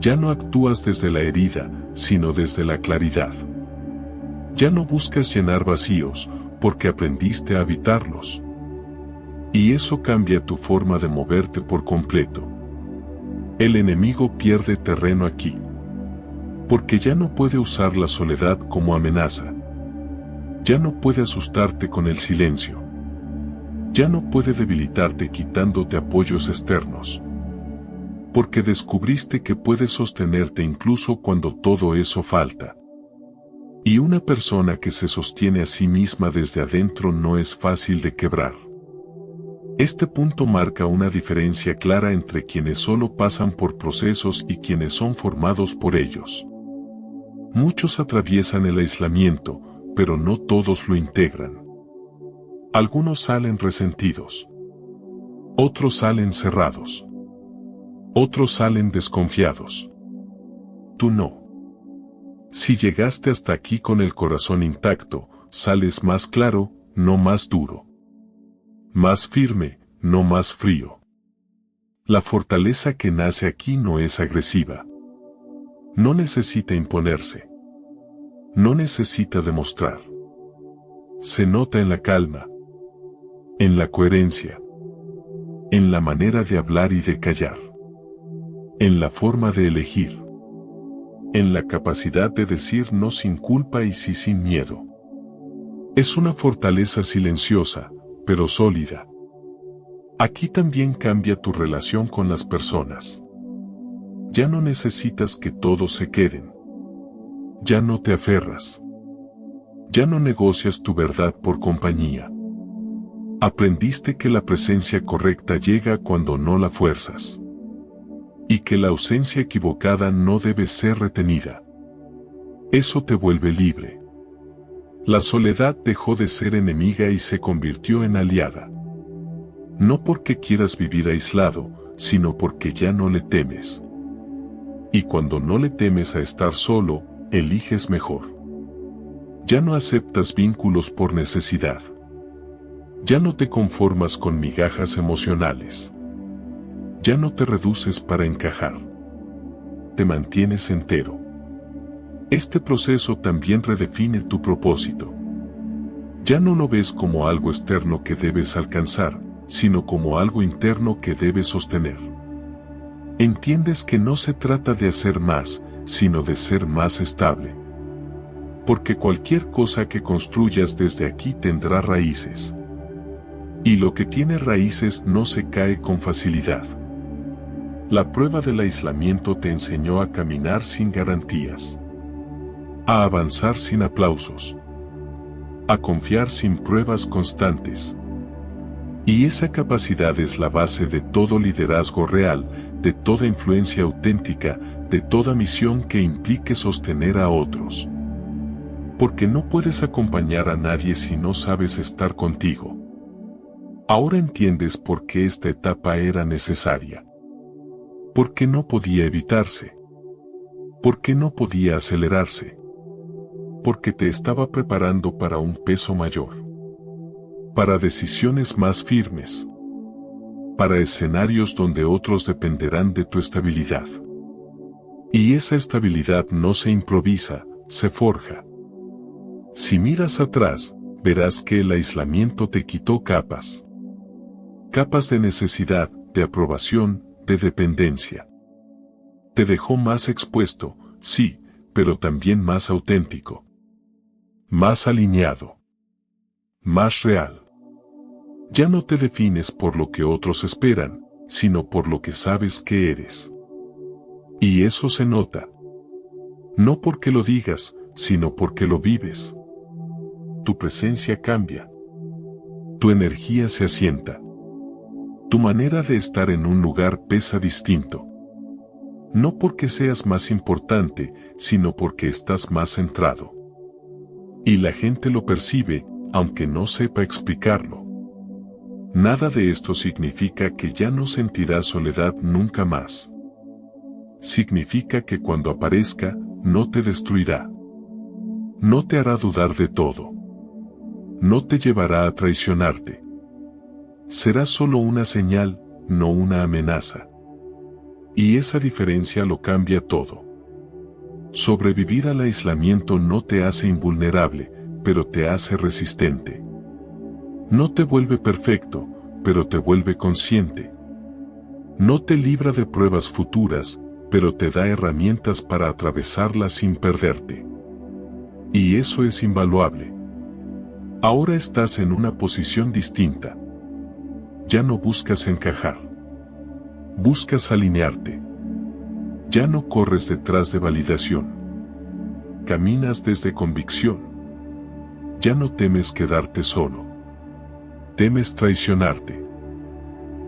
Ya no actúas desde la herida, sino desde la claridad. Ya no buscas llenar vacíos, porque aprendiste a habitarlos. Y eso cambia tu forma de moverte por completo. El enemigo pierde terreno aquí. Porque ya no puede usar la soledad como amenaza. Ya no puede asustarte con el silencio. Ya no puede debilitarte quitándote apoyos externos. Porque descubriste que puedes sostenerte incluso cuando todo eso falta. Y una persona que se sostiene a sí misma desde adentro no es fácil de quebrar. Este punto marca una diferencia clara entre quienes solo pasan por procesos y quienes son formados por ellos. Muchos atraviesan el aislamiento, pero no todos lo integran. Algunos salen resentidos. Otros salen cerrados. Otros salen desconfiados. Tú no. Si llegaste hasta aquí con el corazón intacto, sales más claro, no más duro. Más firme, no más frío. La fortaleza que nace aquí no es agresiva. No necesita imponerse. No necesita demostrar. Se nota en la calma. En la coherencia. En la manera de hablar y de callar. En la forma de elegir. En la capacidad de decir no sin culpa y sí sin miedo. Es una fortaleza silenciosa, pero sólida. Aquí también cambia tu relación con las personas. Ya no necesitas que todos se queden. Ya no te aferras. Ya no negocias tu verdad por compañía. Aprendiste que la presencia correcta llega cuando no la fuerzas. Y que la ausencia equivocada no debe ser retenida. Eso te vuelve libre. La soledad dejó de ser enemiga y se convirtió en aliada. No porque quieras vivir aislado, sino porque ya no le temes. Y cuando no le temes a estar solo, eliges mejor. Ya no aceptas vínculos por necesidad. Ya no te conformas con migajas emocionales. Ya no te reduces para encajar. Te mantienes entero. Este proceso también redefine tu propósito. Ya no lo ves como algo externo que debes alcanzar, sino como algo interno que debes sostener. Entiendes que no se trata de hacer más, sino de ser más estable. Porque cualquier cosa que construyas desde aquí tendrá raíces. Y lo que tiene raíces no se cae con facilidad. La prueba del aislamiento te enseñó a caminar sin garantías. A avanzar sin aplausos. A confiar sin pruebas constantes. Y esa capacidad es la base de todo liderazgo real, de toda influencia auténtica, de toda misión que implique sostener a otros. Porque no puedes acompañar a nadie si no sabes estar contigo. Ahora entiendes por qué esta etapa era necesaria. ¿Por qué no podía evitarse? ¿Por qué no podía acelerarse? Porque te estaba preparando para un peso mayor. Para decisiones más firmes. Para escenarios donde otros dependerán de tu estabilidad. Y esa estabilidad no se improvisa, se forja. Si miras atrás, verás que el aislamiento te quitó capas. Capas de necesidad, de aprobación, de dependencia. Te dejó más expuesto, sí, pero también más auténtico. Más alineado. Más real. Ya no te defines por lo que otros esperan, sino por lo que sabes que eres. Y eso se nota. No porque lo digas, sino porque lo vives. Tu presencia cambia. Tu energía se asienta. Tu manera de estar en un lugar pesa distinto. No porque seas más importante, sino porque estás más centrado. Y la gente lo percibe, aunque no sepa explicarlo. Nada de esto significa que ya no sentirás soledad nunca más. Significa que cuando aparezca, no te destruirá. No te hará dudar de todo. No te llevará a traicionarte. Será solo una señal, no una amenaza. Y esa diferencia lo cambia todo. Sobrevivir al aislamiento no te hace invulnerable, pero te hace resistente. No te vuelve perfecto, pero te vuelve consciente. No te libra de pruebas futuras, pero te da herramientas para atravesarlas sin perderte. Y eso es invaluable. Ahora estás en una posición distinta. Ya no buscas encajar. Buscas alinearte. Ya no corres detrás de validación. Caminas desde convicción. Ya no temes quedarte solo. Temes traicionarte.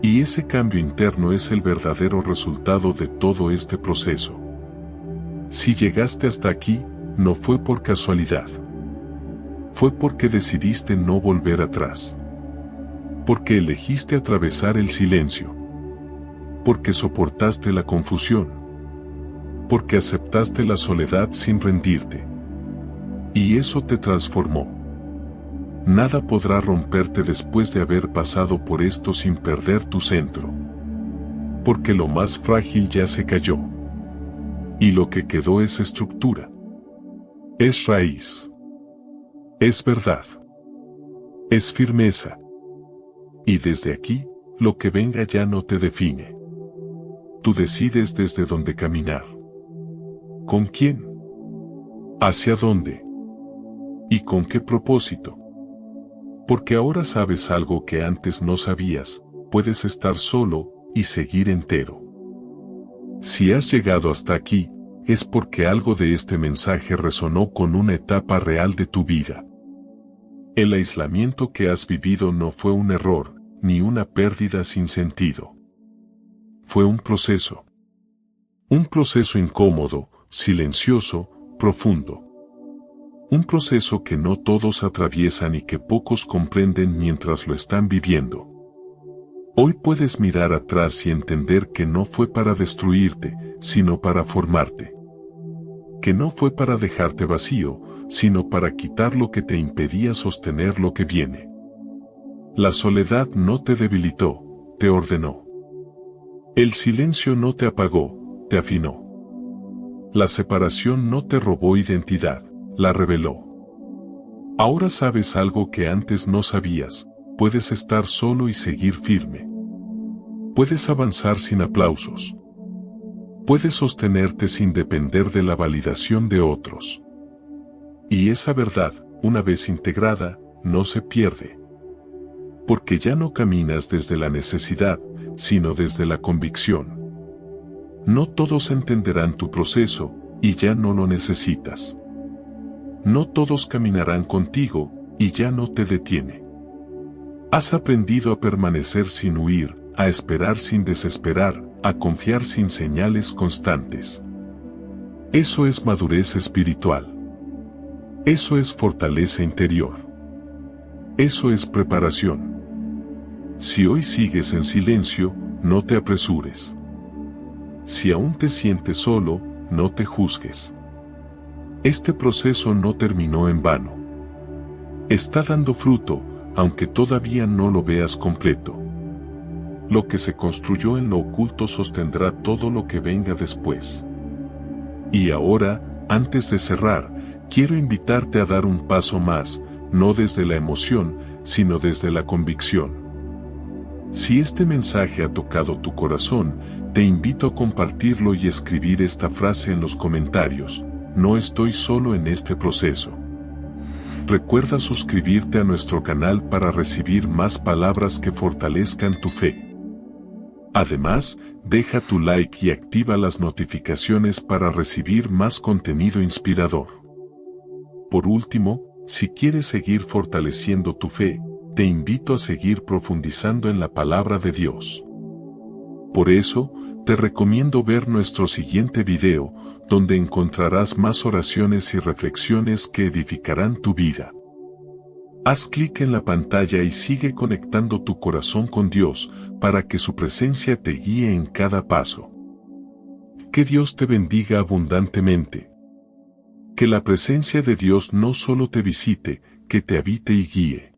Y ese cambio interno es el verdadero resultado de todo este proceso. Si llegaste hasta aquí, no fue por casualidad. Fue porque decidiste no volver atrás. Porque elegiste atravesar el silencio. Porque soportaste la confusión. Porque aceptaste la soledad sin rendirte. Y eso te transformó. Nada podrá romperte después de haber pasado por esto sin perder tu centro. Porque lo más frágil ya se cayó. Y lo que quedó es estructura. Es raíz. Es verdad. Es firmeza. Y desde aquí, lo que venga ya no te define. Tú decides desde dónde caminar. ¿Con quién? ¿Hacia dónde? ¿Y con qué propósito? Porque ahora sabes algo que antes no sabías, puedes estar solo y seguir entero. Si has llegado hasta aquí, es porque algo de este mensaje resonó con una etapa real de tu vida. El aislamiento que has vivido no fue un error, ni una pérdida sin sentido. Fue un proceso. Un proceso incómodo, silencioso, profundo. Un proceso que no todos atraviesan y que pocos comprenden mientras lo están viviendo. Hoy puedes mirar atrás y entender que no fue para destruirte, sino para formarte. Que no fue para dejarte vacío, sino para quitar lo que te impedía sostener lo que viene. La soledad no te debilitó, te ordenó. El silencio no te apagó, te afinó. La separación no te robó identidad, la reveló. Ahora sabes algo que antes no sabías, puedes estar solo y seguir firme. Puedes avanzar sin aplausos. Puedes sostenerte sin depender de la validación de otros. Y esa verdad, una vez integrada, no se pierde. Porque ya no caminas desde la necesidad, sino desde la convicción. No todos entenderán tu proceso, y ya no lo necesitas. No todos caminarán contigo, y ya no te detiene. Has aprendido a permanecer sin huir, a esperar sin desesperar, a confiar sin señales constantes. Eso es madurez espiritual. Eso es fortaleza interior. Eso es preparación. Si hoy sigues en silencio, no te apresures. Si aún te sientes solo, no te juzgues. Este proceso no terminó en vano. Está dando fruto, aunque todavía no lo veas completo. Lo que se construyó en lo oculto sostendrá todo lo que venga después. Y ahora, antes de cerrar, quiero invitarte a dar un paso más, no desde la emoción, sino desde la convicción. Si este mensaje ha tocado tu corazón, te invito a compartirlo y escribir esta frase en los comentarios: no estoy solo en este proceso. Recuerda suscribirte a nuestro canal para recibir más palabras que fortalezcan tu fe. Además, deja tu like y activa las notificaciones para recibir más contenido inspirador. Por último, si quieres seguir fortaleciendo tu fe, te invito a seguir profundizando en la palabra de Dios. Por eso, te recomiendo ver nuestro siguiente video, donde encontrarás más oraciones y reflexiones que edificarán tu vida. Haz clic en la pantalla y sigue conectando tu corazón con Dios, para que su presencia te guíe en cada paso. Que Dios te bendiga abundantemente. Que la presencia de Dios no solo te visite, que te habite y guíe.